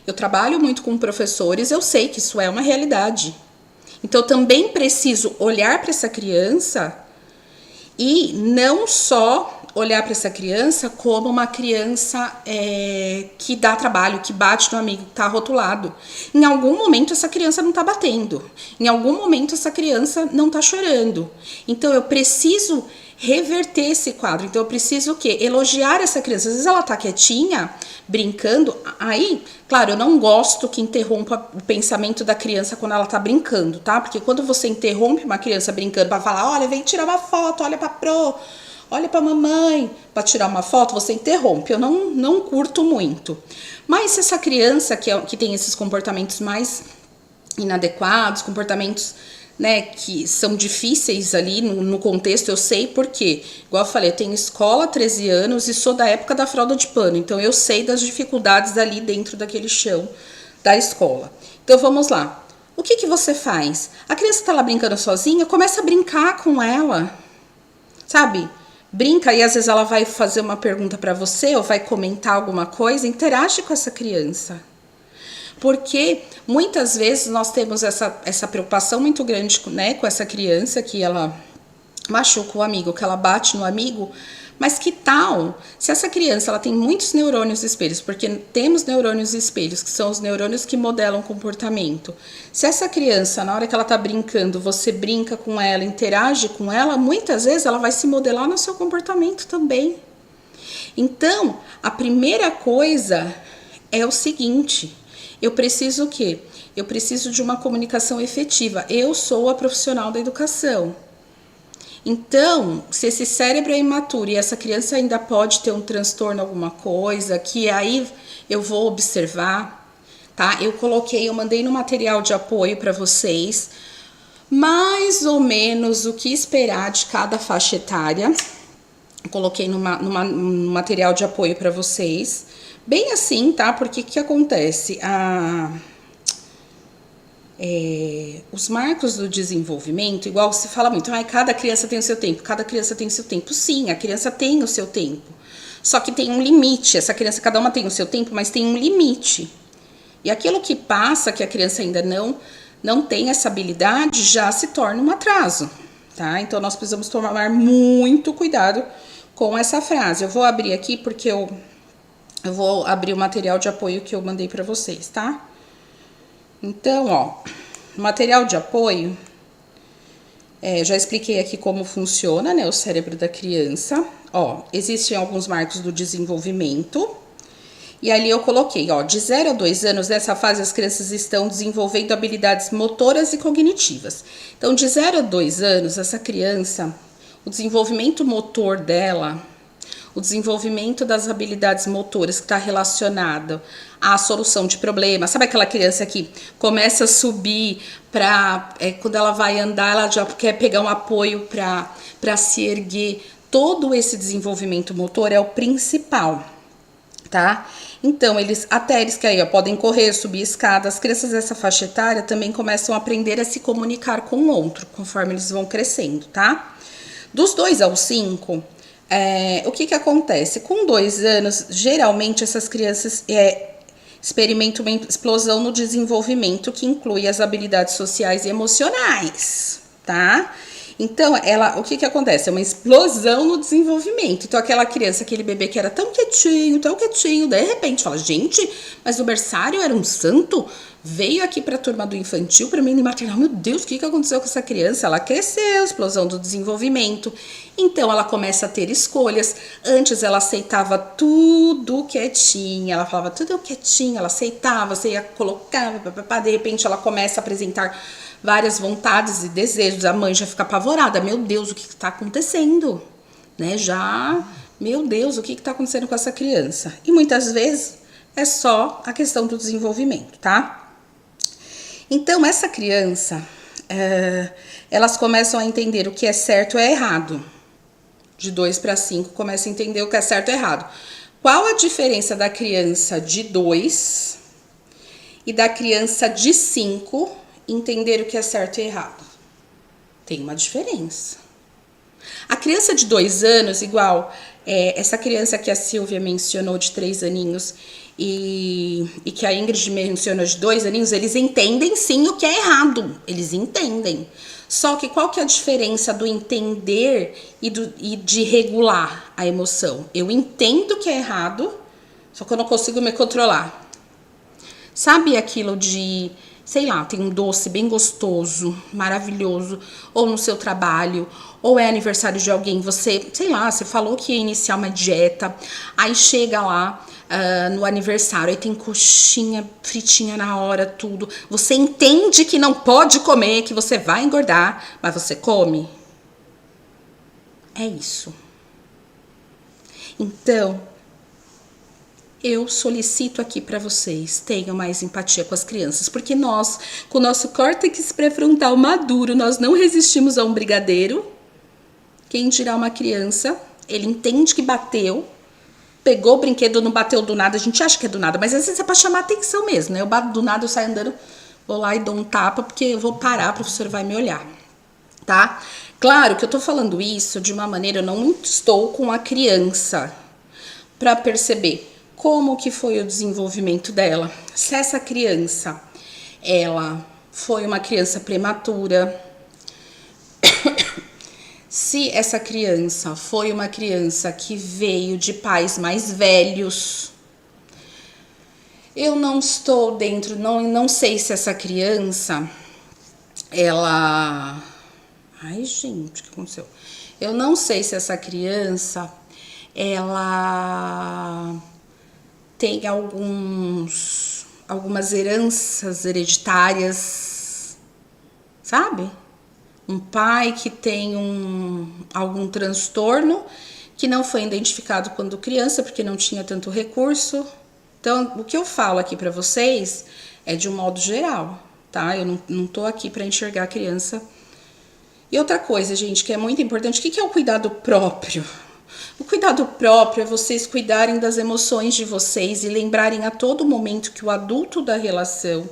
eu trabalho muito com professores, eu sei que isso é uma realidade. Então, eu também preciso olhar para essa criança e não só olhar para essa criança como uma criança que dá trabalho, que bate no amigo, que está rotulado. Em algum momento, essa criança não está batendo. Em algum momento, essa criança não está chorando. Então, eu preciso reverter esse quadro. Então, eu preciso o quê? Elogiar essa criança. Às vezes ela tá quietinha, brincando. Aí, claro, eu não gosto que interrompa o pensamento da criança quando ela tá brincando, tá? Porque quando você interrompe uma criança brincando para falar, olha, vem tirar uma foto, olha pra pro, olha pra mamãe, para tirar uma foto, você interrompe. Eu não curto muito. Mas se essa criança que tem esses comportamentos mais inadequados, comportamentos, né, que são difíceis ali no contexto, eu sei porque, igual eu falei, eu tenho escola há 13 anos e sou da época da fralda de pano, então eu sei das dificuldades ali dentro daquele chão da escola. Então vamos lá. O que você faz? A criança tá lá brincando sozinha, começa a brincar com ela, sabe? Brinca e às vezes ela vai fazer uma pergunta para você ou vai comentar alguma coisa, interage com essa criança. Porque muitas vezes nós temos essa preocupação muito grande, né, com essa criança, que ela machuca o amigo, que ela bate no amigo, mas que tal se essa criança ela tem muitos neurônios espelhos, porque temos neurônios espelhos, que são os neurônios que modelam comportamento. Se essa criança, na hora que ela tá brincando, você brinca com ela, interage com ela, muitas vezes ela vai se modelar no seu comportamento também. Então, a primeira coisa é o seguinte: eu preciso o quê? Eu preciso de uma comunicação efetiva. Eu sou a profissional da educação. Então, se esse cérebro é imaturo e essa criança ainda pode ter um transtorno, alguma coisa, que aí eu vou observar, tá? Eu mandei no material de apoio para vocês, mais ou menos o que esperar de cada faixa etária. Coloquei no material de apoio para vocês. Bem assim, tá? Porque o que acontece? os marcos do desenvolvimento, igual se fala muito, cada criança tem o seu tempo, cada criança tem o seu tempo. Sim, a criança tem o seu tempo, só que tem um limite. Essa criança, cada uma tem o seu tempo, mas tem um limite. E aquilo que passa, que a criança ainda não tem essa habilidade, já se torna um atraso, tá? Então, nós precisamos tomar muito cuidado com essa frase. Eu vou abrir aqui porque eu vou abrir o material de apoio que eu mandei para vocês, tá? Então, ó, material de apoio, já expliquei aqui como funciona, né, o cérebro da criança. Ó, existem alguns marcos do desenvolvimento. E ali eu coloquei, ó, de 0 a 2 anos, nessa fase as crianças estão desenvolvendo habilidades motoras e cognitivas. Então, de 0 a 2 anos, essa criança, o desenvolvimento motor dela, o desenvolvimento das habilidades motoras que está relacionado à solução de problemas. Sabe aquela criança que começa a subir quando ela vai andar, ela já quer pegar um apoio para se erguer. Todo esse desenvolvimento motor é o principal, tá? Então, eles que aí, ó, podem correr, subir escadas. As crianças dessa faixa etária também começam a aprender a se comunicar com o outro, conforme eles vão crescendo, tá? Dos 2 aos 5, o que acontece? Com 2 anos, geralmente essas crianças experimentam uma explosão no desenvolvimento que inclui as habilidades sociais e emocionais, tá? Então, o que acontece? É uma explosão no desenvolvimento. Então, aquela criança, aquele bebê que era tão quietinho, de repente fala, gente, mas o berçário era um santo? Veio aqui para a turma do infantil, para mim, maternal, meu Deus, o que aconteceu com essa criança? Ela cresceu, explosão do desenvolvimento. Então, ela começa a ter escolhas. Antes, ela aceitava tudo quietinha, ela falava tudo quietinha, ela aceitava, você ia colocar, de repente, ela começa a apresentar várias vontades e desejos. A mãe já fica apavorada. Meu Deus, o que está acontecendo? Né? Meu Deus, o que está acontecendo com essa criança? E muitas vezes é só a questão do desenvolvimento, tá? Então, essa criança, elas começam a entender o que é certo e é errado. De 2 para 5, começa a entender o que é certo e errado. Qual a diferença da criança de 2 e da criança de 5 entender o que é certo e errado? Tem uma diferença. A criança de 2 anos, igual essa criança que a Silvia mencionou de 3 aninhos e que a Ingrid mencionou de 2 aninhos, eles entendem sim o que é errado. Eles entendem. Só que qual que é a diferença do entender e de regular a emoção? Eu entendo que é errado, só que eu não consigo me controlar. Sabe aquilo de, sei lá, tem um doce bem gostoso, maravilhoso, ou no seu trabalho, ou é aniversário de alguém, você, sei lá, você falou que ia iniciar uma dieta, aí chega lá no aniversário, aí tem coxinha fritinha na hora, tudo. Você entende que não pode comer, que você vai engordar, mas você come? É isso. Então, eu solicito aqui para vocês, tenham mais empatia com as crianças, porque nós, com o nosso córtex pré-frontal maduro, nós não resistimos a um brigadeiro. Quem dirá uma criança, ele entende que bateu, pegou o brinquedo, não bateu do nada, a gente acha que é do nada, mas às vezes é para chamar atenção mesmo, né? Eu bato do nada, eu saio andando, vou lá e dou um tapa, porque eu vou parar, a professora vai me olhar, tá? Claro que eu tô falando isso de uma maneira, eu não estou com a criança para perceber como que foi o desenvolvimento dela. Se essa criança, ela foi uma criança prematura, se essa criança foi uma criança que veio de pais mais velhos, eu não estou dentro, não sei se essa criança, ela... Ai, gente, o que aconteceu? Eu não sei se essa criança, ela tem algumas heranças hereditárias, sabe? Um pai que tem algum transtorno que não foi identificado quando criança, porque não tinha tanto recurso. Então, o que eu falo aqui para vocês é de um modo geral, tá? Eu não tô aqui para enxergar a criança. E outra coisa, gente, que é muito importante, o que é o cuidado próprio? O cuidado próprio é vocês cuidarem das emoções de vocês e lembrarem a todo momento que o adulto da relação,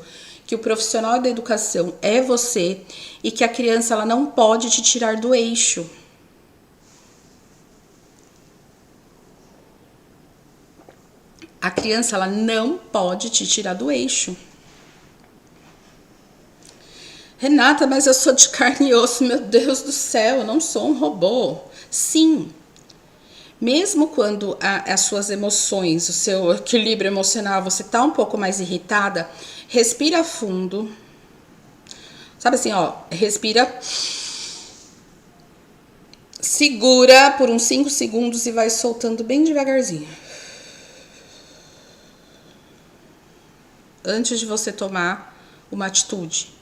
que o profissional da educação é você e que a criança ela não pode te tirar do eixo. A criança ela não pode te tirar do eixo. Renata, mas eu sou de carne e osso, meu Deus do céu, eu não sou um robô. Sim, mesmo quando as suas emoções, o seu equilíbrio emocional, você tá um pouco mais irritada, respira fundo. Sabe assim, ó, respira, segura por uns 5 segundos e vai soltando bem devagarzinho. Antes de você tomar uma atitude.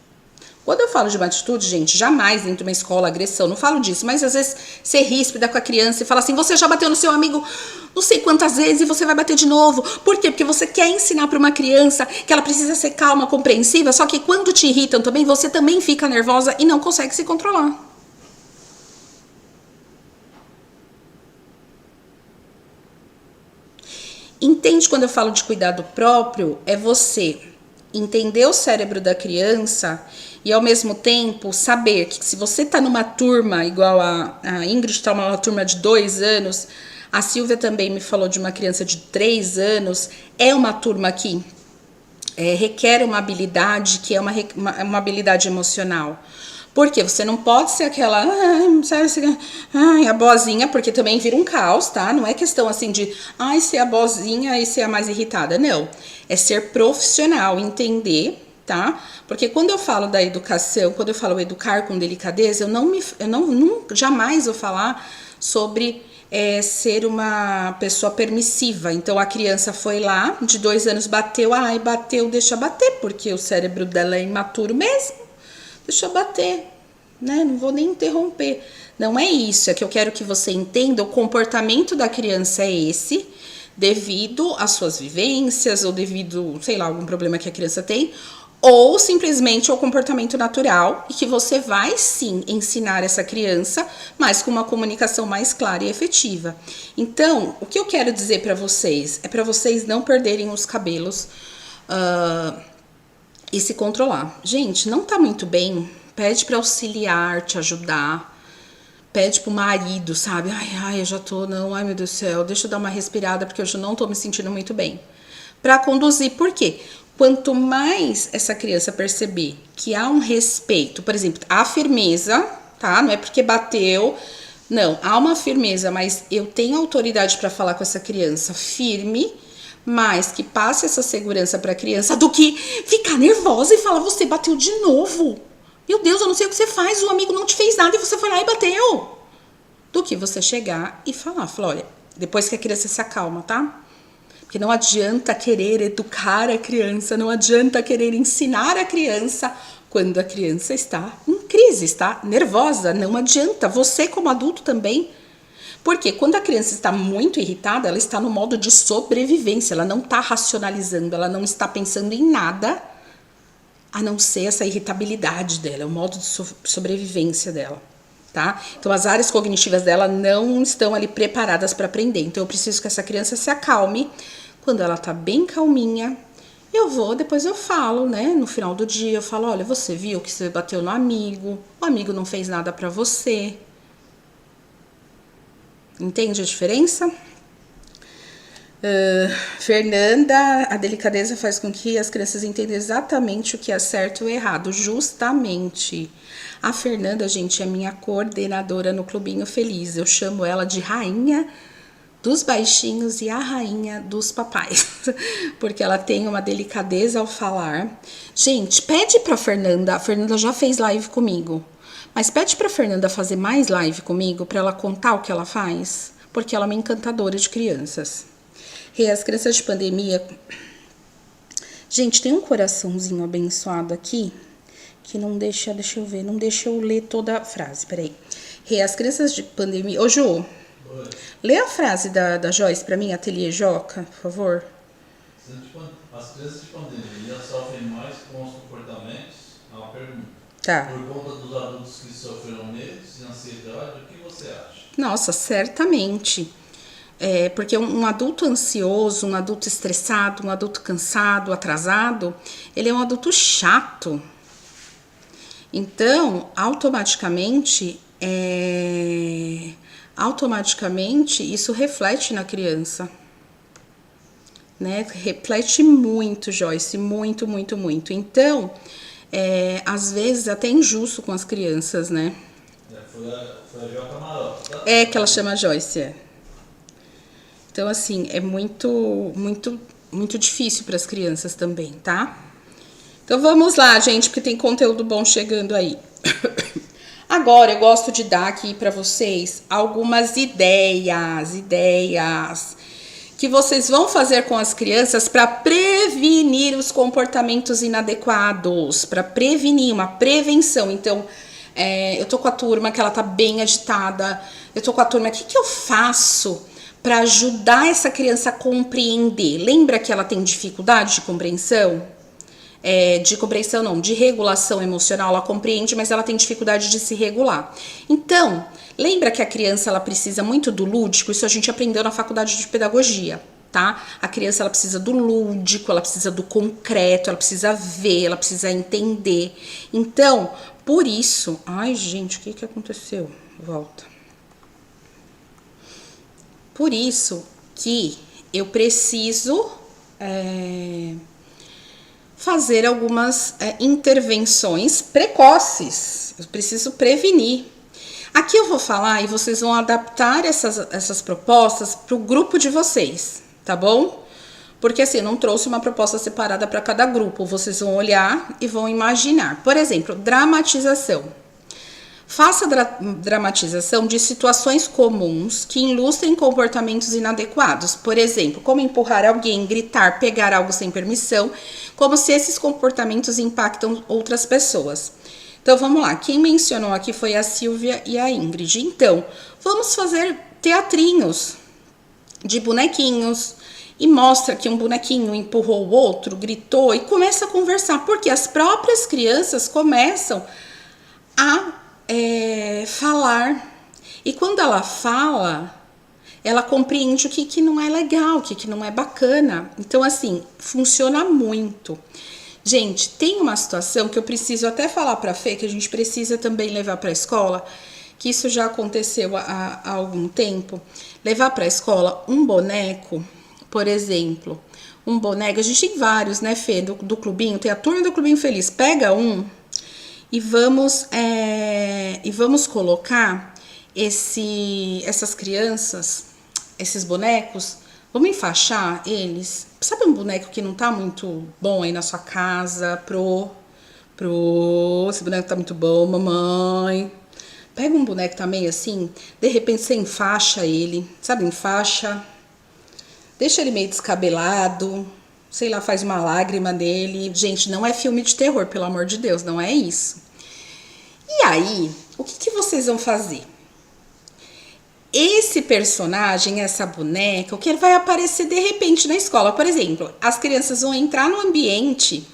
Quando eu falo de uma atitude, gente, jamais dentro de uma escola, agressão, não falo disso, mas às vezes ser ríspida com a criança e falar assim, você já bateu no seu amigo não sei quantas vezes e você vai bater de novo. Por quê? Porque você quer ensinar para uma criança que ela precisa ser calma, compreensiva, só que quando te irritam também, você também fica nervosa e não consegue se controlar. Entende quando eu falo de cuidado próprio? É você entender o cérebro da criança e ao mesmo tempo saber que se você tá numa turma igual a Ingrid tá numa turma de 2 anos, a Silvia também me falou de uma criança de 3 anos, é uma turma que requer uma habilidade que é uma habilidade emocional. Porque você não pode ser aquela, a boazinha, porque também vira um caos, tá? Não é questão assim de, ser a boazinha e ser a mais irritada. Não, é ser profissional, entender, tá? Porque quando eu falo da educação, quando eu falo educar com delicadeza, eu jamais vou falar sobre ser uma pessoa permissiva. Então a criança foi lá, de 2 anos bateu, bateu, deixa bater, porque o cérebro dela é imaturo mesmo. Deixa eu bater, né? Não vou nem interromper. Não é isso, é que eu quero que você entenda o comportamento da criança é esse, devido às suas vivências, ou devido, sei lá, algum problema que a criança tem, ou simplesmente ao comportamento natural, e que você vai sim ensinar essa criança, mas com uma comunicação mais clara e efetiva. Então, o que eu quero dizer para vocês é para vocês não perderem os cabelos e se controlar. Gente, não tá muito bem, pede para auxiliar, te ajudar. Pede pro marido, sabe? Eu já tô, ai meu Deus do céu, deixa eu dar uma respirada porque eu já não tô me sentindo muito bem. Pra conduzir, por quê? Quanto mais essa criança perceber que há um respeito, por exemplo, há firmeza, tá? Não é porque bateu, não, há uma firmeza, mas eu tenho autoridade para falar com essa criança firme, mas que passe essa segurança para a criança do que ficar nervosa e falar, você bateu de novo. Meu Deus, eu não sei o que você faz, o amigo não te fez nada e você foi lá e bateu. Do que você chegar e falar, olha, depois que a criança se acalma, tá? Porque não adianta querer educar a criança, não adianta querer ensinar a criança quando a criança está em crise, está nervosa. Não adianta, você como adulto também. Porque quando a criança está muito irritada, ela está no modo de sobrevivência, ela não está racionalizando, ela não está pensando em nada, a não ser essa irritabilidade dela, é o modo de sobrevivência dela, tá? Então as áreas cognitivas dela não estão ali preparadas para aprender, então eu preciso que essa criança se acalme. Quando ela tá bem calminha, depois eu falo, né, no final do dia, eu falo, olha, você viu que você bateu no amigo, o amigo não fez nada para você. Entende a diferença? Fernanda, a delicadeza faz com que as crianças entendam exatamente o que é certo e errado, justamente. A Fernanda, gente, é minha coordenadora no Clubinho Feliz. Eu chamo ela de rainha dos baixinhos e a rainha dos papais, porque ela tem uma delicadeza ao falar. Gente, pede pra Fernanda, a Fernanda já fez live comigo, mas pede pra Fernanda fazer mais live comigo, pra ela contar o que ela faz, porque ela é uma encantadora de crianças. E as crianças de pandemia... Gente, tem um coraçãozinho abençoado aqui, que não deixa, deixa eu ver, não deixa eu ler toda a frase, peraí. E as crianças de pandemia... Ô, Ju, lê a frase da Joyce pra mim, Ateliê Joca, por favor. As crianças de pandemia sofrem mais com os comportamentos? É uma pergunta. Tá. Por conta dos adultos que sofreram neles e ansiedade, o que você acha? Nossa, certamente. Porque um adulto ansioso, um adulto estressado, um adulto cansado, atrasado, ele é um adulto chato. Então, automaticamente isso reflete na criança, né? Reflete muito, Joyce, muito, muito, muito. Então, às vezes até injusto com as crianças, né? Foi a Joca Marota, tá? Que ela chama Joyce, Então, assim, é muito, muito, muito difícil para as crianças também, tá? Então, vamos lá, gente, porque tem conteúdo bom chegando aí. Agora, eu gosto de dar aqui para vocês algumas ideias que vocês vão fazer com as crianças para prevenir os comportamentos inadequados, para prevenir, uma prevenção. Então, eu tô com a turma que ela tá bem agitada, eu tô com a turma, o que eu faço para ajudar essa criança a compreender? Lembra que ela tem dificuldade de compreensão? De regulação emocional, ela compreende, mas ela tem dificuldade de se regular. Então, lembra que a criança ela precisa muito do lúdico? Isso a gente aprendeu na faculdade de pedagogia, tá? A criança ela precisa do lúdico, ela precisa do concreto, ela precisa ver, ela precisa entender. Então, por isso... Ai, gente, o que aconteceu? Volta. Por isso que eu preciso fazer algumas intervenções precoces. Eu preciso prevenir. Aqui eu vou falar e vocês vão adaptar essas propostas para o grupo de vocês, tá bom? Porque assim, eu não trouxe uma proposta separada para cada grupo. Vocês vão olhar e vão imaginar. Por exemplo, dramatização. Faça dramatização de situações comuns que ilustrem comportamentos inadequados. Por exemplo, como empurrar alguém, gritar, pegar algo sem permissão, como se esses comportamentos impactam outras pessoas. Então, vamos lá. Quem mencionou aqui foi a Silvia e a Ingrid. Então, vamos fazer teatrinhos de bonequinhos e mostra que um bonequinho empurrou o outro, gritou e começa a conversar, porque as próprias crianças começam a falar. E quando ela fala, ela compreende o que não é legal, o que não é bacana. Então, assim, funciona muito. Gente, tem uma situação que eu preciso até falar para a Fê, que a gente precisa também levar para a escola, que isso já aconteceu há algum tempo. Levar para a escola um boneco, por exemplo, um boneco, a gente tem vários, né, Fê, do clubinho, tem a turma do Clubinho Feliz, pega um e vamos colocar essas crianças, esses bonecos, vamos enfaixar eles. Sabe um boneco que não tá muito bom aí na sua casa? Esse boneco tá muito bom, mamãe. Pega um boneco também assim, de repente você enfaixa ele, sabe, enfaixa. Deixa ele meio descabelado, sei lá, faz uma lágrima nele. Gente, não é filme de terror, pelo amor de Deus, não é isso. E aí, o que vocês vão fazer? Esse personagem, essa boneca, o que ele vai aparecer de repente na escola. Por exemplo, as crianças vão entrar no ambiente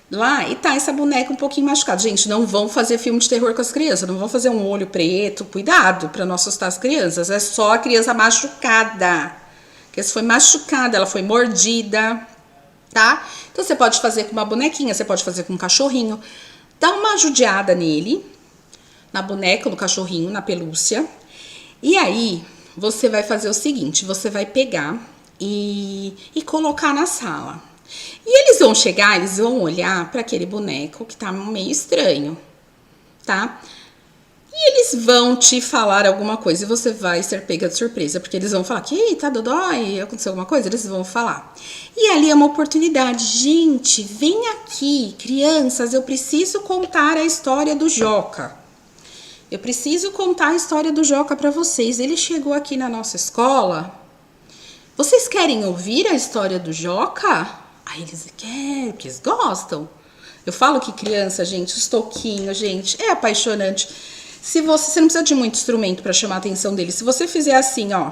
lá e tá essa boneca um pouquinho machucada. Gente, não vão fazer filme de terror com as crianças, não vão fazer um olho preto. Cuidado para não assustar as crianças. É só a criança machucada. Porque se foi machucada, ela foi mordida, tá? Então você pode fazer com uma bonequinha, você pode fazer com um cachorrinho. Dá uma judiada nele, na boneca, no cachorrinho, na pelúcia. E aí, você vai fazer o seguinte, você vai pegar e colocar na sala. E eles vão chegar, eles vão olhar para aquele boneco que tá meio estranho, tá? E eles vão te falar alguma coisa e você vai ser pega de surpresa, porque eles vão falar que tá dodói, aconteceu alguma coisa, eles vão falar. E ali é uma oportunidade. Gente, vem aqui, crianças, eu preciso contar a história do Joca. Eu preciso contar a história do Joca para vocês. Ele chegou aqui na nossa escola. Vocês querem ouvir a história do Joca? Aí eles querem, porque eles gostam. Eu falo que criança, gente, os toquinhos, gente, é apaixonante. Se você não precisa de muito instrumento para chamar a atenção deles. Se você fizer assim, ó.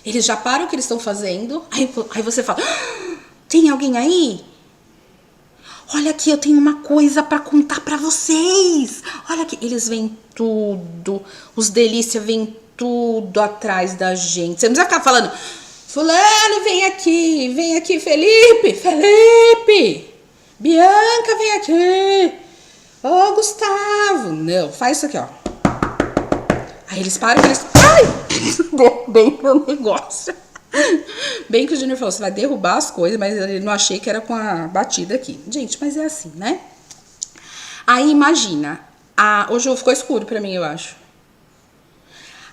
Eles já param o que eles estão fazendo. Aí você fala, tem alguém aí? Olha aqui, eu tenho uma coisa pra contar pra vocês. Olha aqui, eles vêm tudo, os delícia vêm tudo atrás da gente. Você não precisa ficar falando, fulano, vem aqui, Felipe, Bianca, vem aqui. Ô, Gustavo. Não, faz isso aqui, ó. Aí eles param e eles... Ai! Bem no negócio. Bem que o Júnior falou, você vai derrubar as coisas, mas eu não achei que era com a batida aqui. Gente, mas é assim, né? Aí, imagina. Hoje ficou escuro pra mim, eu acho.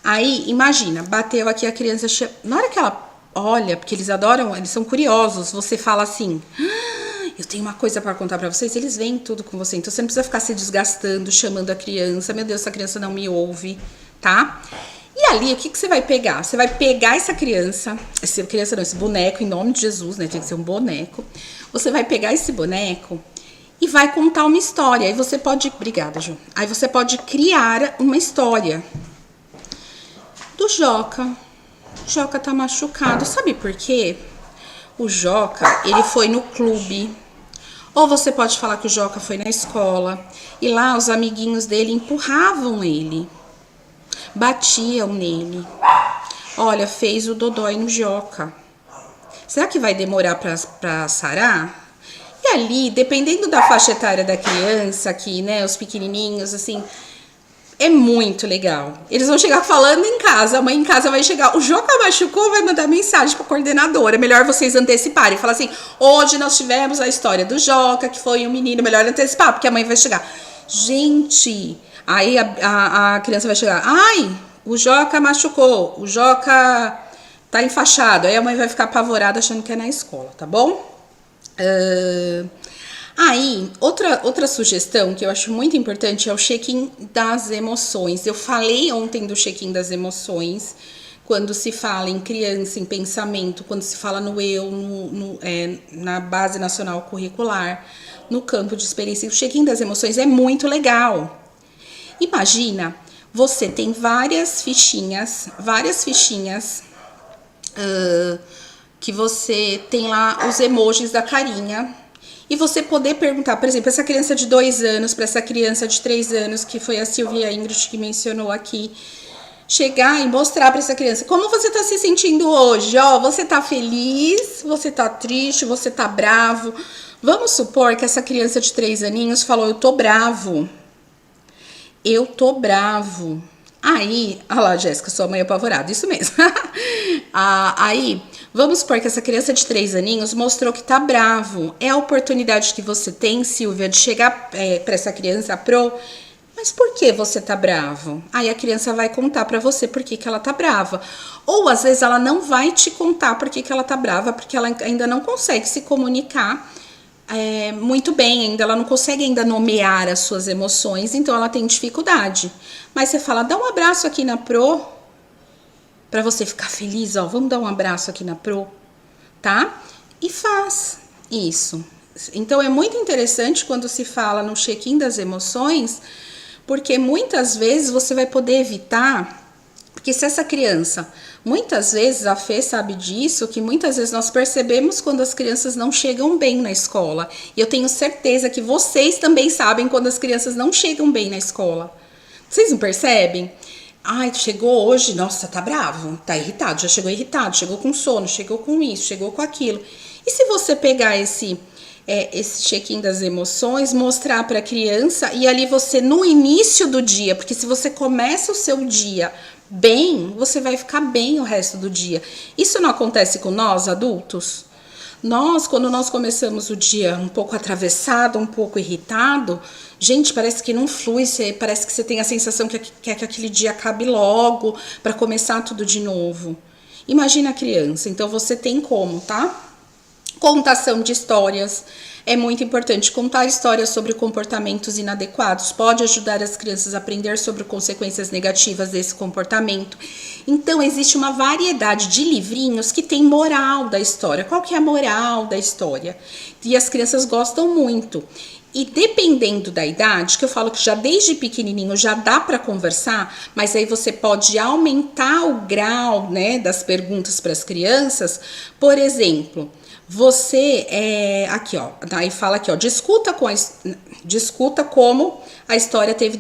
Aí, imagina, bateu aqui a criança... Na hora que ela olha, porque eles adoram, eles são curiosos, você fala assim... Eu tenho uma coisa para contar para vocês, eles veem tudo com você, então você não precisa ficar se desgastando, chamando a criança, meu Deus, essa criança não me ouve, tá? E ali, o que você vai pegar? Você vai pegar essa criança, esse boneco, em nome de Jesus, né, tem que ser um boneco, você vai pegar esse boneco e vai contar uma história, aí você pode, obrigada, Ju, aí você pode criar uma história do Joca. O Joca tá machucado, sabe por quê? O Joca, ele foi no clube. Ou você pode falar que o Joca foi na escola e lá os amiguinhos dele empurravam ele, batiam nele. Olha, fez o dodói no Joca. Será que vai demorar pra sarar? E ali, dependendo da faixa etária da criança aqui, né, os pequenininhos, assim, é muito legal. Eles vão chegar falando em casa, a mãe em casa vai chegar, o Joca machucou, vai mandar mensagem pra coordenadora. É melhor vocês anteciparem. Falar assim, hoje nós tivemos a história do Joca, que foi um menino, melhor antecipar, porque a mãe vai chegar. Gente, aí a criança vai chegar, ai, o Joca machucou, o Joca tá enfaixado. Aí a mãe vai ficar apavorada achando que é na escola, tá bom? Aí, outra sugestão que eu acho muito importante é o check-in das emoções. Eu falei ontem do check-in das emoções, quando se fala em criança, em pensamento, quando se fala no eu, na base nacional curricular, no campo de experiência. O check-in das emoções é muito legal. Imagina, você tem várias fichinhas, que você tem lá os emojis da carinha. E você poder perguntar, por exemplo, essa criança de 2 anos para essa criança de 3 anos, que foi a Silvia Ingrid que mencionou aqui, chegar e mostrar para essa criança como você tá se sentindo hoje. Ó, você tá feliz, você tá triste, você tá bravo. Vamos supor que essa criança de 3 aninhos falou, eu tô bravo. Eu tô bravo. Aí, olha lá, Jéssica, sua mãe é apavorada, isso mesmo. Aí, vamos supor que essa criança de 3 aninhos mostrou que tá bravo. É a oportunidade que você tem, Silvia, de chegar para essa criança, mas por que você tá bravo? Aí a criança vai contar pra você por que ela tá brava. Ou às vezes ela não vai te contar por que ela tá brava, porque ela ainda não consegue se comunicar muito bem, ainda ela não consegue ainda nomear as suas emoções, então ela tem dificuldade. Mas você fala, dá um abraço aqui na Pro, pra você ficar feliz, ó, vamos dar um abraço aqui na Pro, tá? E faz isso. Então é muito interessante quando se fala no check-in das emoções, porque muitas vezes você vai poder evitar, porque se essa criança, muitas vezes a Fê sabe disso, que muitas vezes nós percebemos quando as crianças não chegam bem na escola. E eu tenho certeza que vocês também sabem quando as crianças não chegam bem na escola. Vocês não percebem? Ai, chegou hoje, nossa, tá bravo, tá irritado, já chegou irritado, chegou com sono, chegou com isso, chegou com aquilo. E se você pegar esse check-in das emoções, mostrar para a criança e ali você no início do dia, porque se você começa o seu dia bem, você vai ficar bem o resto do dia. Isso não acontece com nós, adultos? Quando nós começamos o dia um pouco atravessado, um pouco irritado, gente, parece que não flui, parece que você tem a sensação que quer que aquele dia acabe logo para começar tudo de novo. Imagina a criança, então você tem como, tá? Contação de histórias. É muito importante contar histórias sobre comportamentos inadequados. Pode ajudar as crianças a aprender sobre consequências negativas desse comportamento. Então, existe uma variedade de livrinhos que tem moral da história. Qual que é a moral da história? E as crianças gostam muito. E dependendo da idade, que eu falo que já desde pequenininho já dá para conversar, mas aí você pode aumentar o grau, né, das perguntas para as crianças. Por exemplo, Você aqui, ó, aí fala aqui, ó, discuta como a história teve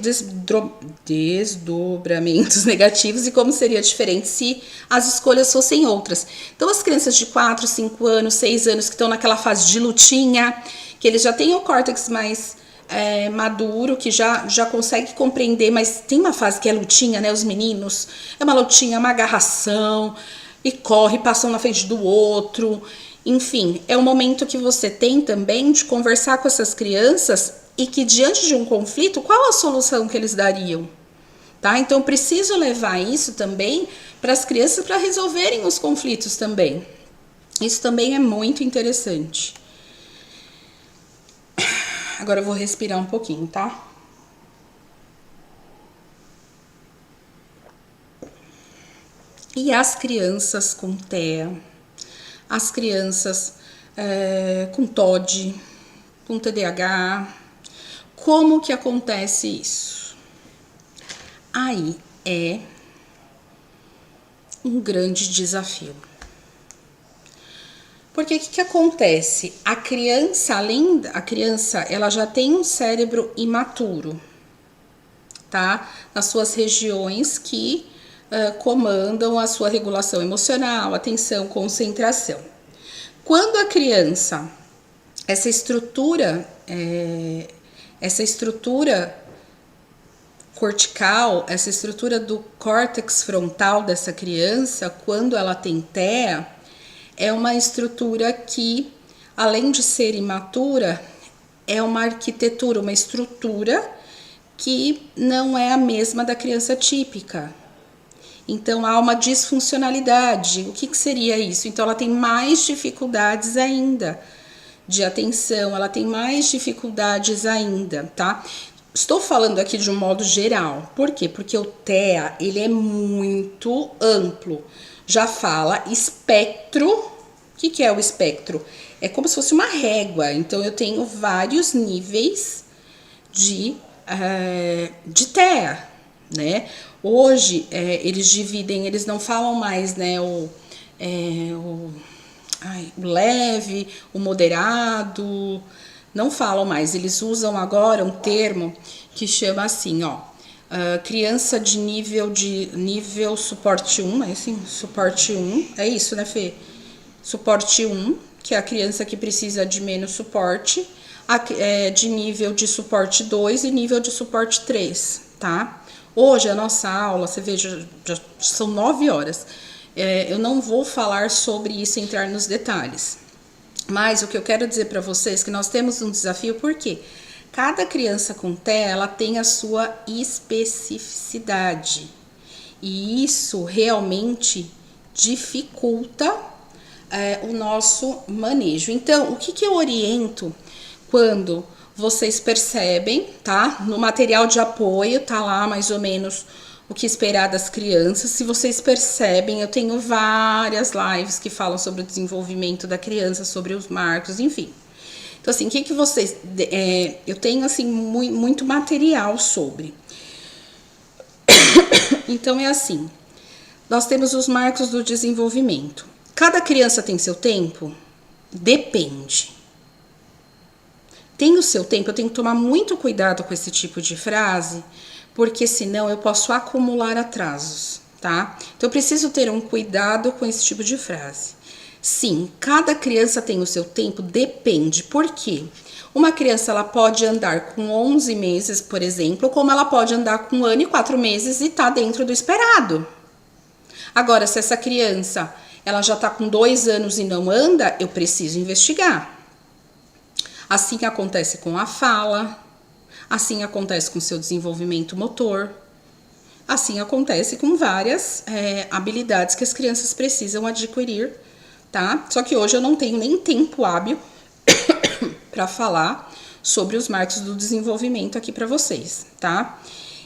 desdobramentos negativos e como seria diferente se as escolhas fossem outras. Então, as crianças de 4, 5 anos, 6 anos que estão naquela fase de lutinha, que eles já têm o córtex mais maduro, que já consegue compreender, mas tem uma fase que é lutinha, né? Os meninos, é uma lutinha, uma agarração, e corre, passam na frente do outro. Enfim, é o momento que você tem também de conversar com essas crianças e que diante de um conflito, qual a solução que eles dariam? Tá? Então, preciso levar isso também para as crianças para resolverem os conflitos também. Isso também é muito interessante. Agora eu vou respirar um pouquinho, tá? E as crianças com TEA, as crianças com TOD, com TDAH, como que acontece isso? Aí é um grande desafio. Porque o que acontece? A criança, ela já tem um cérebro imaturo, tá? Nas suas regiões que comandam a sua regulação emocional, atenção, concentração. Quando a criança, essa estrutura cortical, essa estrutura do córtex frontal dessa criança, quando ela tem TEA, é uma estrutura que, além de ser imatura, é uma arquitetura, uma estrutura que não é a mesma da criança típica. Então, há uma disfuncionalidade. O que seria isso? Então, ela tem mais dificuldades ainda de atenção, ela tem mais dificuldades ainda, tá? Estou falando aqui de um modo geral. Por quê? Porque o TEA, ele é muito amplo. Já fala espectro. O que é o espectro? É como se fosse uma régua. Então, eu tenho vários níveis de TEA, né? Hoje, eles dividem, eles não falam mais, né, o leve, o moderado, não falam mais. Eles usam agora um termo que chama assim, ó, criança de nível suporte 1, é assim, suporte 1, é isso, né, Fê? Suporte 1, que é a criança que precisa de menos suporte, de nível de suporte 2 e nível de suporte 3, tá? Hoje a nossa aula, você veja, já são 9 horas, eu não vou falar sobre isso, entrar nos detalhes, mas o que eu quero dizer para vocês é que nós temos um desafio, porque cada criança com TEA, ela tem a sua especificidade, e isso realmente dificulta o nosso manejo. Então, o que eu oriento quando vocês percebem, tá? No material de apoio, tá lá mais ou menos o que esperar das crianças. Se vocês percebem, eu tenho várias lives que falam sobre o desenvolvimento da criança, sobre os marcos, enfim. Então, assim, o que vocês... eu tenho, assim, muito material sobre. Então, é assim. Nós temos os marcos do desenvolvimento. Cada criança tem seu tempo? Depende. Tem o seu tempo, eu tenho que tomar muito cuidado com esse tipo de frase, porque senão eu posso acumular atrasos, tá? Então eu preciso ter um cuidado com esse tipo de frase. Sim, cada criança tem o seu tempo, depende. Por quê? Uma criança, ela pode andar com 11 meses, por exemplo, como ela pode andar com 1 ano e 4 meses e tá dentro do esperado. Agora, se essa criança, ela já tá com 2 anos e não anda, eu preciso investigar. Assim acontece com a fala, assim acontece com o seu desenvolvimento motor, assim acontece com várias habilidades que as crianças precisam adquirir, tá? Só que hoje eu não tenho nem tempo hábil para falar sobre os marcos do desenvolvimento aqui para vocês, tá?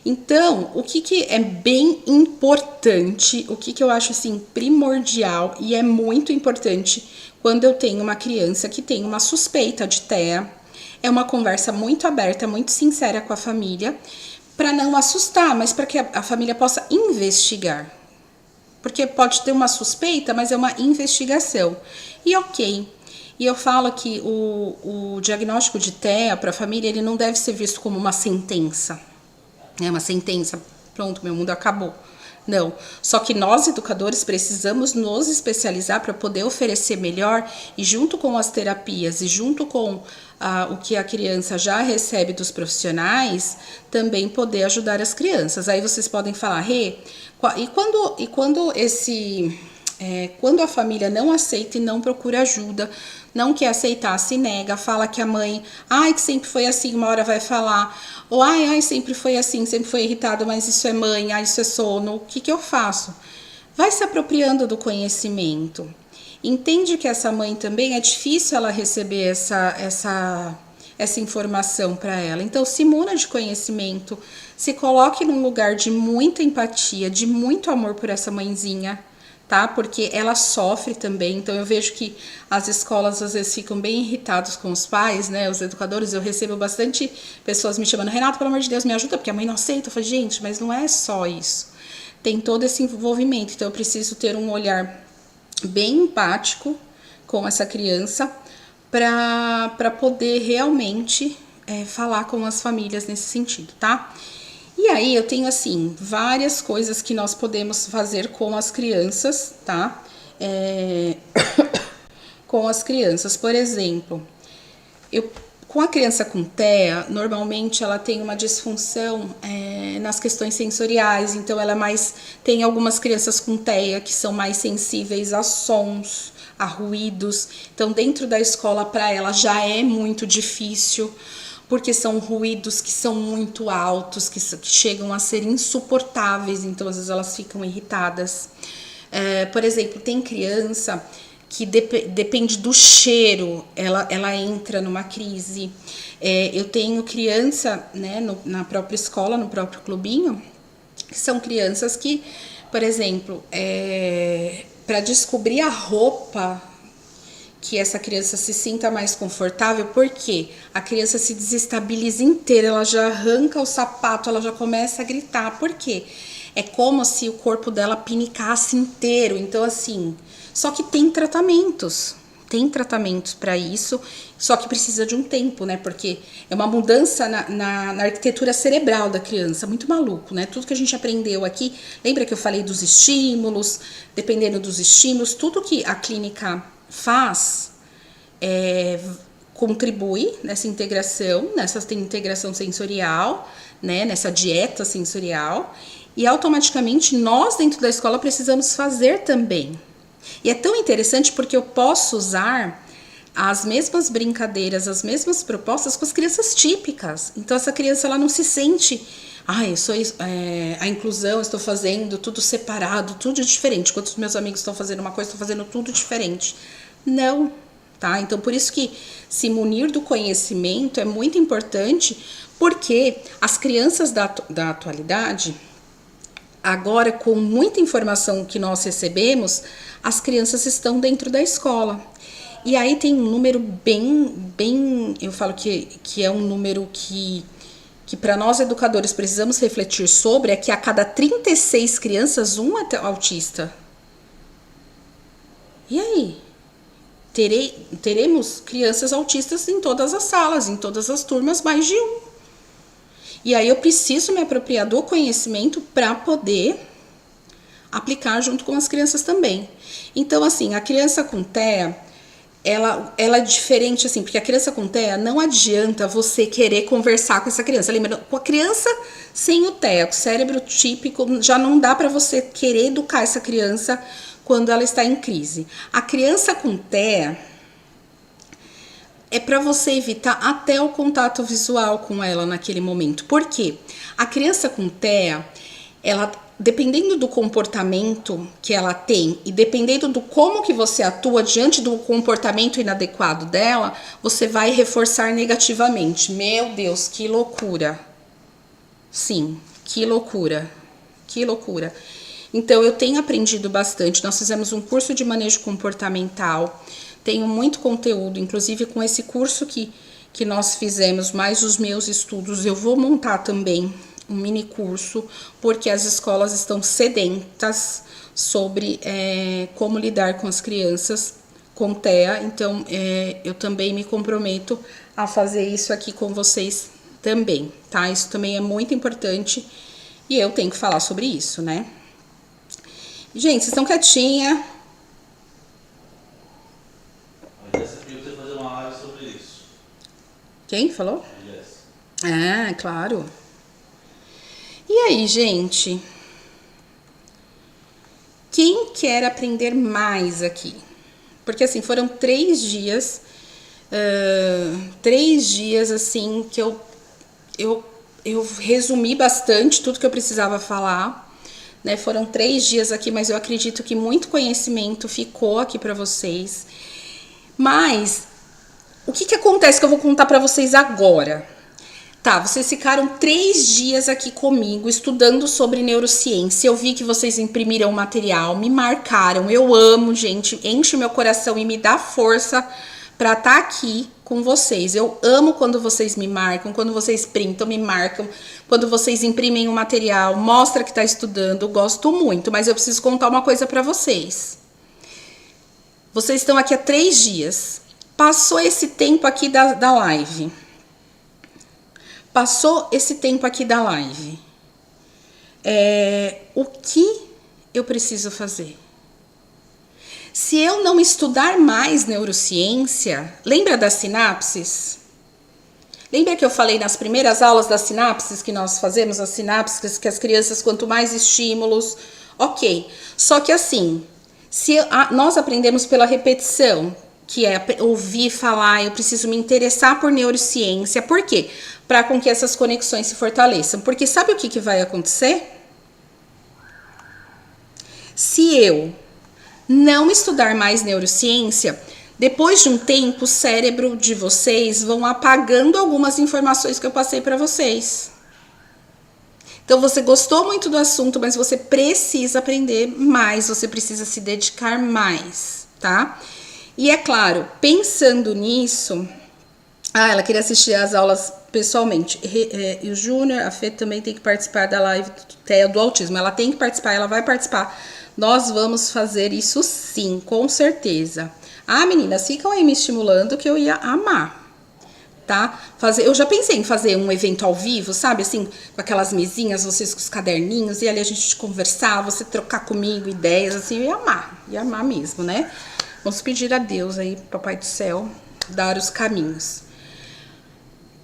Então, o que é bem importante, o que eu acho assim primordial e é muito importante quando eu tenho uma criança que tem uma suspeita de TEA, é uma conversa muito aberta, muito sincera com a família, para não assustar, mas para que a família possa investigar. Porque pode ter uma suspeita, mas é uma investigação. E ok, E eu falo que o diagnóstico de TEA para a família, ele não deve ser visto como uma sentença. É uma sentença, pronto, meu mundo acabou. Não, só que nós educadores precisamos nos especializar para poder oferecer melhor e junto com as terapias e junto com o que a criança já recebe dos profissionais, também poder ajudar as crianças. Aí vocês podem falar, Rê, quando a família não aceita e não procura ajuda, não quer aceitar, se nega, fala que a mãe, que sempre foi assim, uma hora vai falar, ou sempre foi assim, sempre foi irritado, mas isso é mãe, isso é sono, o que eu faço? Vai se apropriando do conhecimento. Entende que essa mãe também é difícil ela receber essa informação para ela. Então, se muna de conhecimento, se coloque num lugar de muita empatia, de muito amor por essa mãezinha, tá? Porque ela sofre também. Então eu vejo que as escolas às vezes ficam bem irritados com os pais, né? Os educadores, eu recebo bastante pessoas me chamando, Renato, pelo amor de Deus, me ajuda, porque a mãe não aceita. Eu falo, gente, mas não é só isso. Tem todo esse envolvimento. Então eu preciso ter um olhar bem empático com essa criança para poder realmente falar com as famílias nesse sentido, tá? E aí eu tenho assim várias coisas que nós podemos fazer com as crianças, tá? Com as crianças, por exemplo, com a criança com TEA, normalmente ela tem uma disfunção nas questões sensoriais, então ela tem algumas crianças com TEA que são mais sensíveis a sons, a ruídos, então dentro da escola para ela já é muito difícil, porque são ruídos que são muito altos, que chegam a ser insuportáveis, então às vezes elas ficam irritadas. Por exemplo, tem criança que depende do cheiro, ela entra numa crise. Eu tenho criança, né, na própria escola, no próprio clubinho, que são crianças que, por exemplo, para descobrir a roupa que essa criança se sinta mais confortável, porque a criança se desestabiliza inteira, ela já arranca o sapato, ela já começa a gritar, por quê? É como se o corpo dela pinicasse inteiro, então assim, só que tem tratamentos para isso, só que precisa de um tempo, né, porque é uma mudança na arquitetura cerebral da criança, muito maluco, né, tudo que a gente aprendeu aqui, lembra que eu falei dos estímulos, dependendo dos estímulos, tudo que a clínica faz, contribui nessa integração sensorial, né, nessa dieta sensorial, e automaticamente nós dentro da escola precisamos fazer também. E é tão interessante porque eu posso usar as mesmas brincadeiras, as mesmas propostas com as crianças típicas. Então essa criança ela não se sente, eu sou a inclusão, estou fazendo tudo separado, tudo diferente. Enquanto os meus amigos estão fazendo uma coisa, estou fazendo tudo diferente. Não, tá? Então por isso que se munir do conhecimento é muito importante, porque as crianças da atualidade, agora com muita informação que nós recebemos, as crianças estão dentro da escola. E aí tem um número bem, eu falo que é um número que para nós educadores precisamos refletir sobre, é que a cada 36 crianças, um é autista. E aí? Teremos crianças autistas em todas as salas, em todas as turmas, mais de um. E aí eu preciso me apropriar do conhecimento para poder aplicar junto com as crianças também. Então, assim, a criança com TEA, ela é diferente, assim, porque a criança com TEA não adianta você querer conversar com essa criança. Lembra, com a criança sem o TEA, o cérebro típico, já não dá para você querer educar essa criança quando ela está em crise. A criança com TEA é para você evitar até o contato visual com ela naquele momento. Por quê? A criança com TEA, ela, dependendo do comportamento que ela tem e dependendo do como que você atua diante do comportamento inadequado dela, você vai reforçar negativamente. Meu Deus, que loucura! Sim, que loucura! Que loucura! Então, eu tenho aprendido bastante. Nós fizemos um curso de manejo comportamental. Tenho muito conteúdo, inclusive com esse curso que nós fizemos, mais os meus estudos, eu vou montar também um mini curso, porque as escolas estão sedentas sobre como lidar com as crianças com TEA, então eu também me comprometo a fazer isso aqui com vocês também, tá? Isso também é muito importante e eu tenho que falar sobre isso, né? Gente, vocês estão quietinha. A Jéssica pediu pra você fazer uma live sobre isso. Quem falou? A Jéssica. Ah, claro. E aí, gente? Quem quer aprender mais aqui? Porque assim, foram 3 dias, 3 dias assim que eu resumi bastante tudo que eu precisava falar, né? Foram 3 dias aqui, mas eu acredito que muito conhecimento ficou aqui para vocês. Mas o que acontece que eu vou contar para vocês agora? Tá, vocês ficaram 3 dias aqui comigo estudando sobre neurociência. Eu vi que vocês imprimiram o material, me marcaram. Eu amo, gente, enche meu coração e me dá força pra estar aqui com vocês. Eu amo quando vocês me marcam, quando vocês printam, me marcam, quando vocês imprimem o material, mostra que tá estudando. Eu gosto muito, mas eu preciso contar uma coisa pra vocês. Vocês estão aqui há 3 dias. Passou esse tempo aqui da live. Passou esse tempo aqui da live. O que eu preciso fazer? Se eu não estudar mais neurociência, lembra das sinapses? Lembra que eu falei nas primeiras aulas das sinapses que nós fazemos, as sinapses que as crianças, quanto mais estímulos, ok. Só que assim, nós aprendemos pela repetição, que é ouvir falar, eu preciso me interessar por neurociência. Por quê? Para com que essas conexões se fortaleçam. Porque sabe o que vai acontecer? Se eu não estudar mais neurociência, depois de um tempo, o cérebro de vocês vão apagando algumas informações que eu passei para vocês. Então, você gostou muito do assunto, mas você precisa aprender mais, você precisa se dedicar mais, tá? E é claro, pensando nisso... ela queria assistir às aulas pessoalmente. E o Júnior, a Fê também tem que participar da live do autismo. Ela tem que participar, ela vai participar. Nós vamos fazer isso sim, com certeza. Meninas, ficam aí me estimulando que eu ia amar, tá? Eu já pensei em fazer um evento ao vivo, sabe? Assim, com aquelas mesinhas, vocês com os caderninhos, e ali a gente conversar, você trocar comigo ideias, assim, eu ia amar mesmo, né? Vamos pedir a Deus aí, Papai do Céu, dar os caminhos.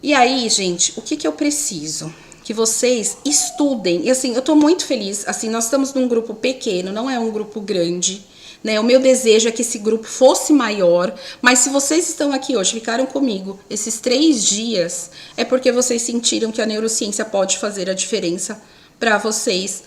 E aí, gente, o que eu preciso? Que vocês estudem. E assim, eu tô muito feliz. Assim, nós estamos num grupo pequeno, não é um grupo grande, né? O meu desejo é que esse grupo fosse maior. Mas se vocês estão aqui hoje, ficaram comigo esses 3 dias, é porque vocês sentiram que a neurociência pode fazer a diferença para vocês.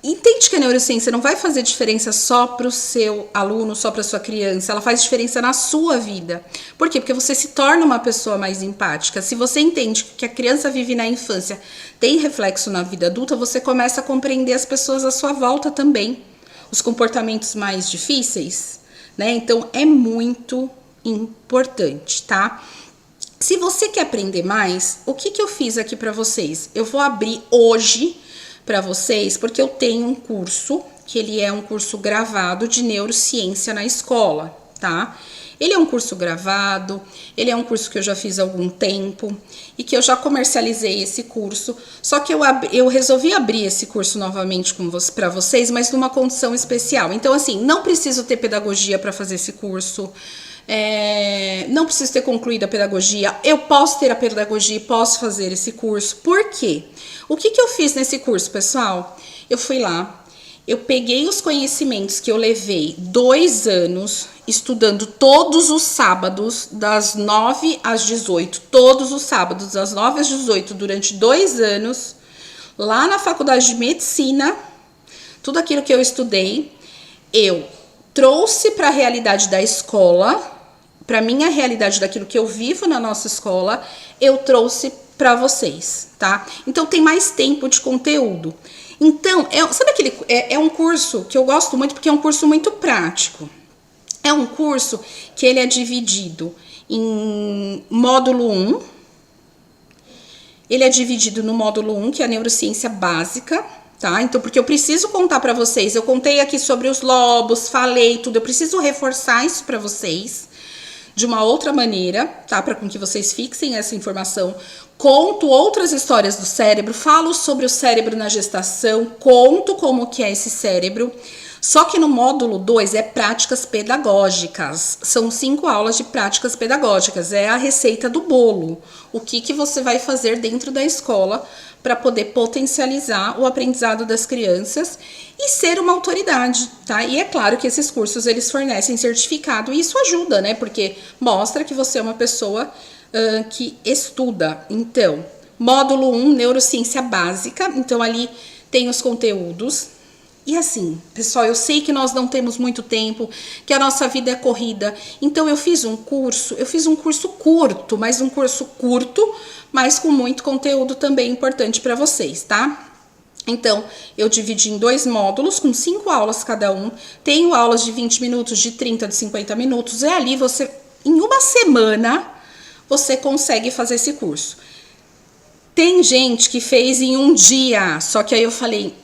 Entende que a neurociência não vai fazer diferença só para o seu aluno, só para sua criança, ela faz diferença na sua vida. Por quê? Porque você se torna uma pessoa mais empática. Se você entende que a criança vive na infância tem reflexo na vida adulta, você começa a compreender as pessoas à sua volta também. Os comportamentos mais difíceis, né? Então, é muito importante, tá? Se você quer aprender mais, o que eu fiz aqui para vocês? Eu vou abrir hoje para vocês, porque eu tenho um curso, que ele é um curso gravado de neurociência na escola, tá? Ele é um curso gravado, ele é um curso que eu já fiz há algum tempo e que eu já comercializei esse curso, só que eu resolvi abrir esse curso novamente para vocês, mas numa condição especial. Então, assim, não preciso ter pedagogia para fazer esse curso, não preciso ter concluído a pedagogia, eu posso ter a pedagogia e posso fazer esse curso. Por quê? O que eu fiz nesse curso, pessoal? Eu fui lá, eu peguei os conhecimentos que eu levei 2 anos estudando todos os sábados, das 9 às 18, todos os sábados, das 9 às 18, durante 2 anos, lá na faculdade de medicina, tudo aquilo que eu estudei, eu trouxe para a realidade da escola, para minha realidade daquilo que eu vivo na nossa escola, eu trouxe para vocês, tá? Então tem mais tempo de conteúdo. Então, sabe aquele é um curso que eu gosto muito porque é um curso muito prático. É um curso que ele é dividido em módulo 1. Ele é dividido no módulo 1, que é a neurociência básica, tá? Então, porque eu preciso contar para vocês, eu contei aqui sobre os lobos, falei tudo, eu preciso reforçar isso para vocês de uma outra maneira, tá? Para com que vocês fixem essa informação. Conto outras histórias do cérebro, falo sobre o cérebro na gestação, conto como que é esse cérebro. Só que no módulo 2 é práticas pedagógicas. São 5 aulas de práticas pedagógicas. É a receita do bolo. O que você vai fazer dentro da escola para poder potencializar o aprendizado das crianças e ser uma autoridade, tá? E é claro que esses cursos, eles fornecem certificado e isso ajuda, né? Porque mostra que você é uma pessoa que estuda. Então, módulo 1, neurociência básica. Então, ali tem os conteúdos. E assim, pessoal, eu sei que nós não temos muito tempo, que a nossa vida é corrida. Então, eu fiz um curso curto, mas com muito conteúdo também importante para vocês, tá? Então, eu dividi em 2 módulos, com 5 aulas cada um. Tenho aulas de 20 minutos, de 30, de 50 minutos. É ali você, em uma semana, você consegue fazer esse curso. Tem gente que fez em um dia, só que aí eu falei,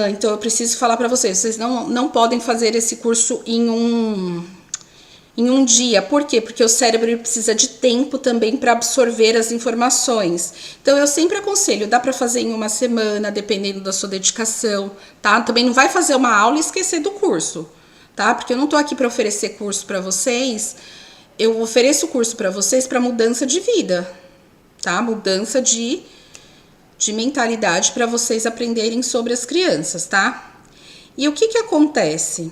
então eu preciso falar para vocês não podem fazer esse curso em um dia. Por quê? Porque o cérebro precisa de tempo também para absorver as informações. Então eu sempre aconselho, dá para fazer em uma semana, dependendo da sua dedicação, tá? Também não vai fazer uma aula e esquecer do curso, tá? Porque eu não tô aqui para oferecer curso para vocês, eu ofereço curso para vocês para mudança de vida, tá? Mudança de mentalidade para vocês aprenderem sobre as crianças, tá? E o que acontece?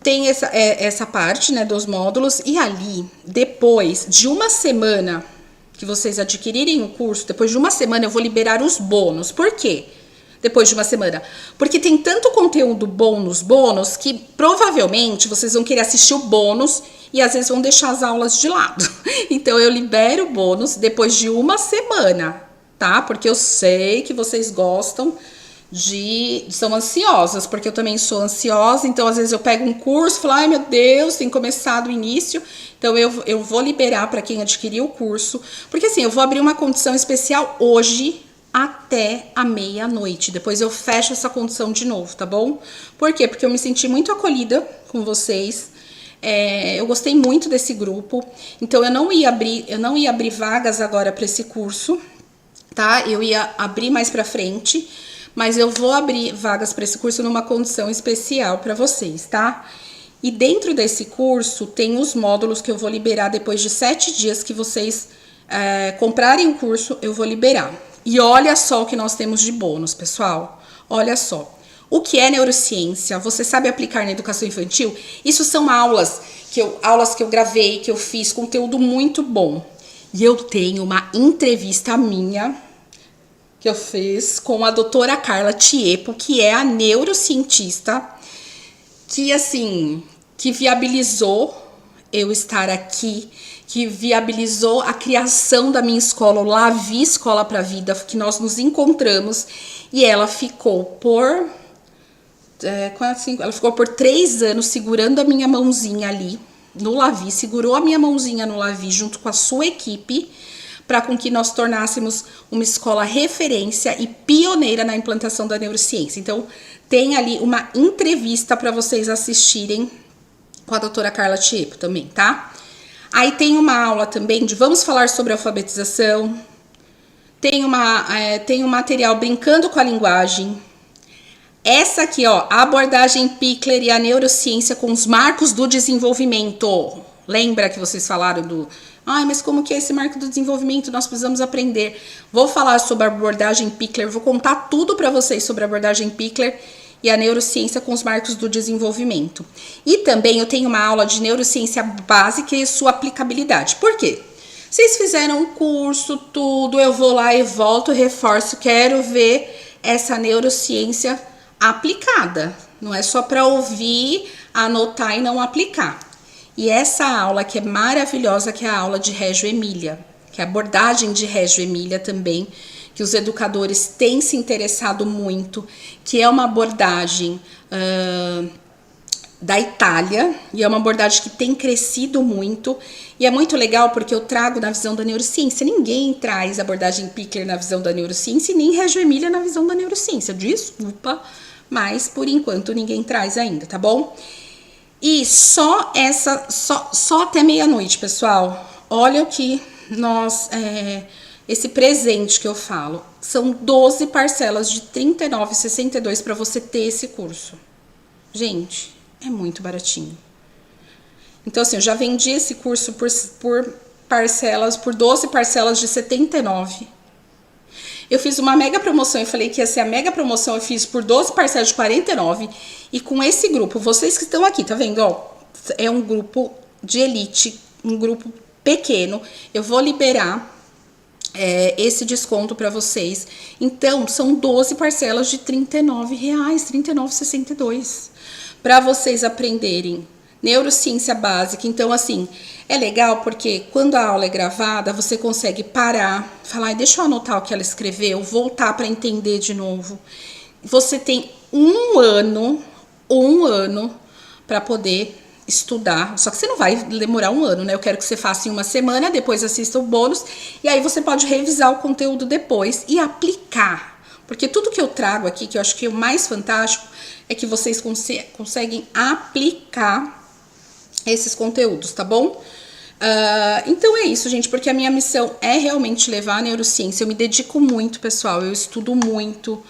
Tem essa parte, né, dos módulos, e ali, depois de uma semana que vocês adquirirem o curso, depois de uma semana eu vou liberar os bônus. Por quê? Depois de uma semana? Porque tem tanto conteúdo bom nos bônus que provavelmente vocês vão querer assistir o bônus e às vezes vão deixar as aulas de lado. Então eu libero o bônus depois de uma semana, tá? Porque eu sei que vocês gostam são ansiosas, porque eu também sou ansiosa, então às vezes eu pego um curso e falo, ai meu Deus, tem começado o início, então eu vou liberar para quem adquiriu o curso, porque assim, eu vou abrir uma condição especial hoje até a meia-noite, depois eu fecho essa condição de novo, tá bom? Por quê? Porque eu me senti muito acolhida com vocês, eu gostei muito desse grupo, então eu não ia abrir vagas agora para esse curso, tá? Eu ia abrir mais para frente, mas eu vou abrir vagas para esse curso numa condição especial para vocês, tá? E dentro desse curso tem os módulos que eu vou liberar depois de 7 dias que vocês comprarem o curso, eu vou liberar. E olha só o que nós temos de bônus, pessoal. Olha só. O que é neurociência? Você sabe aplicar na educação infantil? Isso são aulas que eu gravei, que eu fiz, conteúdo muito bom. E eu tenho uma entrevista minha que eu fiz com a doutora Carla Tiepo, que é a neurocientista, que viabilizou eu estar aqui, que viabilizou a criação da minha escola, o Lavi Escola para a Vida, que nós nos encontramos, e ela ficou por 3 anos segurando a minha mãozinha ali no Lavi, segurou a minha mãozinha no Lavi junto com a sua equipe, para com que nós tornássemos uma escola referência e pioneira na implantação da neurociência. Então, tem ali uma entrevista para vocês assistirem com a doutora Carla Tiepo também, tá? Aí tem uma aula também de vamos falar sobre alfabetização, tem um material brincando com a linguagem. Essa aqui, ó, a abordagem Pickler e a neurociência com os marcos do desenvolvimento. Lembra que vocês falaram do... Ai, mas como que é esse marco do desenvolvimento? Nós precisamos aprender. Vou falar sobre a abordagem Pickler, vou contar tudo para vocês sobre a abordagem Pickler e a neurociência com os marcos do desenvolvimento. E também eu tenho uma aula de neurociência básica e sua aplicabilidade. Por quê? Vocês fizeram um curso, tudo, eu vou lá e volto, reforço, quero ver essa neurociência aplicada. Não é só para ouvir, anotar e não aplicar. E essa aula que é maravilhosa, que é a aula de Régio Emília, que é a abordagem de Régio Emília também, que os educadores têm se interessado muito, que é uma abordagem da Itália, e é uma abordagem que tem crescido muito, e é muito legal porque eu trago na visão da neurociência. Ninguém traz abordagem Pickler na visão da neurociência e nem Reggio Emilia na visão da neurociência. Desculpa, mas por enquanto ninguém traz ainda, tá bom? E só até meia-noite, pessoal. Olha o que esse presente que eu falo. São 12 parcelas de R$ 39,62 para você ter esse curso. Gente, é muito baratinho. Então, assim, eu já vendi esse curso por parcelas, por 12 parcelas de R$ 79. Eu fiz uma mega promoção, eu falei que ia ser a mega promoção, eu fiz por 12 parcelas de 49. E com esse grupo, vocês que estão aqui, tá vendo? Ó, é um grupo de elite, um grupo pequeno. Eu vou liberar esse desconto para vocês. Então, são 12 parcelas de R$ 39, R$ 39,62. Para vocês aprenderem neurociência básica. Então, assim, é legal porque quando a aula é gravada, você consegue parar, falar, deixa eu anotar o que ela escreveu, voltar para entender de novo. Você tem um ano para poder estudar, só que você não vai demorar um ano, né? Eu quero que você faça em uma semana, depois assista o bônus, e aí você pode revisar o conteúdo depois e aplicar. Porque tudo que eu trago aqui, que eu acho que é o mais fantástico, é que vocês conseguem aplicar esses conteúdos, tá bom? Então é isso, gente, porque a minha missão é realmente levar a neurociência. Eu me dedico muito, pessoal, eu estudo muito,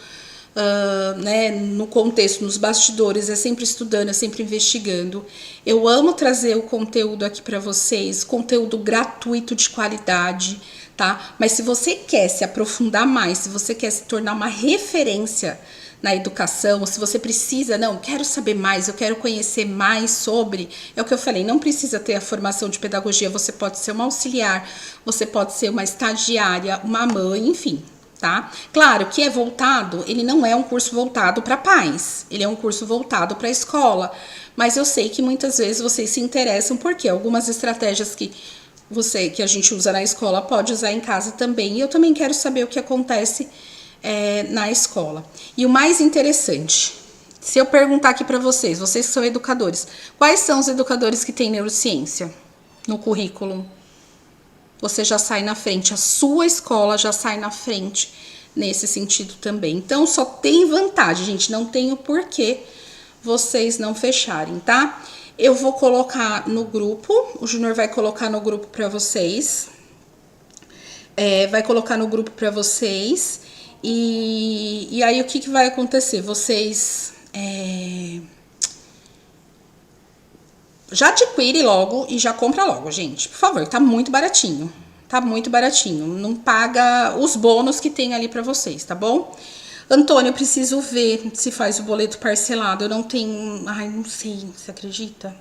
né, no contexto, nos bastidores, é sempre estudando, é sempre investigando. Eu amo trazer o conteúdo aqui para vocês, conteúdo gratuito de qualidade, tá? Mas se você quer se aprofundar mais, se você quer se tornar uma referência na educação, se você precisa, não, quero saber mais, eu quero conhecer mais sobre, é o que eu falei, não precisa ter a formação de pedagogia, você pode ser uma auxiliar, você pode ser uma estagiária, uma mãe, enfim, tá? Claro que é voltado, ele não é um curso voltado para pais, ele é um curso voltado para a escola, mas eu sei que muitas vezes vocês se interessam porque algumas estratégias que a gente usa na escola pode usar em casa também, e eu também quero saber o que acontece na escola. E o mais interessante, se eu perguntar aqui para vocês que são educadores, quais são os educadores que têm neurociência no currículo? Você já sai na frente, a sua escola já sai na frente nesse sentido também. Então, só tem vantagem, gente, não tem o porquê vocês não fecharem, tá? Eu vou colocar no grupo, o Júnior vai colocar no grupo para vocês, e aí o que vai acontecer? Vocês já adquire logo e já compra logo, gente. Por favor, tá muito baratinho. Tá muito baratinho. Não paga os bônus que tem ali pra vocês, tá bom? Antônio, eu preciso ver se faz o boleto parcelado. Eu não tenho... Ai, não sei, você acredita?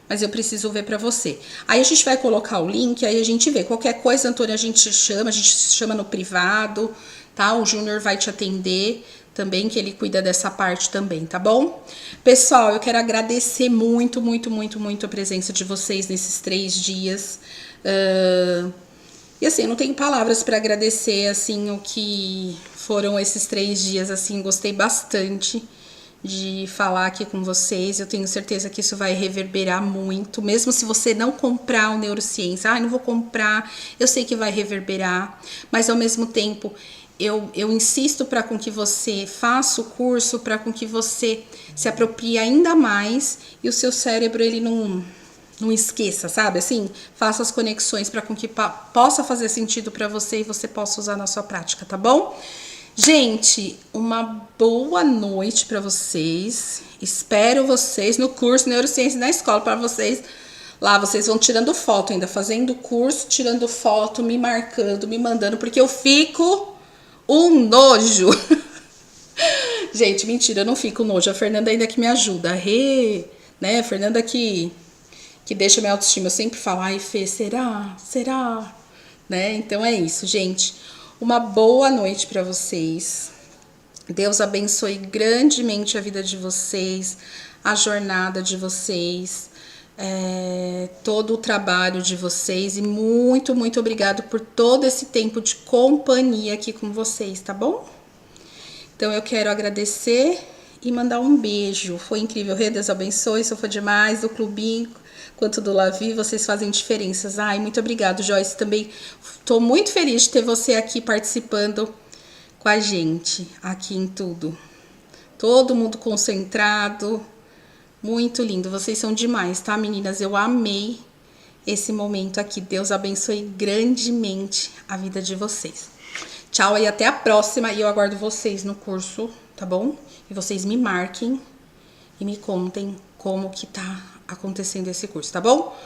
Mas eu preciso ver pra você. Aí a gente vai colocar o link, aí a gente vê. Qualquer coisa, Antônio, a gente chama no privado, tá? O Júnior vai te atender também, que ele cuida dessa parte também, tá bom? Pessoal, eu quero agradecer muito, muito, muito, muito a presença de vocês nesses 3 dias. E assim, eu não tenho palavras para agradecer, assim, o que foram esses 3 dias, assim, gostei bastante de falar aqui com vocês. Eu tenho certeza que isso vai reverberar muito, mesmo se você não comprar o Neurociência. Não vou comprar, eu sei que vai reverberar, mas ao mesmo tempo eu insisto para com que você faça o curso, para com que você se aproprie ainda mais e o seu cérebro ele não esqueça, sabe? Assim, faça as conexões para com que possa fazer sentido para você e você possa usar na sua prática, tá bom? Gente, uma boa noite para vocês. Espero vocês no curso Neurociência na escola para vocês. Lá vocês vão tirando foto ainda, fazendo o curso, tirando foto, me marcando, me mandando, porque eu fico um nojo. Gente, mentira, eu não fico nojo. A Fernanda ainda que me ajuda. Né? A Fernanda que deixa minha autoestima. Eu sempre falo, ai, Fê, será? Será? Né? Então é isso, gente. Uma boa noite para vocês. Deus abençoe grandemente a vida de vocês, a jornada de vocês, todo o trabalho de vocês. E muito, muito obrigado por todo esse tempo de companhia aqui com vocês, tá bom? Então eu quero agradecer e mandar um beijo. Foi incrível. Rê, Deus abençoe. Isso foi demais. Do clubinho quanto do Lavi, vocês fazem diferenças. Ai, muito obrigado, Joyce. Também tô muito feliz de ter você aqui participando com a gente, aqui em tudo. Todo mundo concentrado. Muito lindo. Vocês são demais, tá, meninas? Eu amei esse momento aqui. Deus abençoe grandemente a vida de vocês. Tchau e até a próxima. E eu aguardo vocês no curso, tá bom? E vocês me marquem e me contem como que tá acontecendo esse curso, tá bom?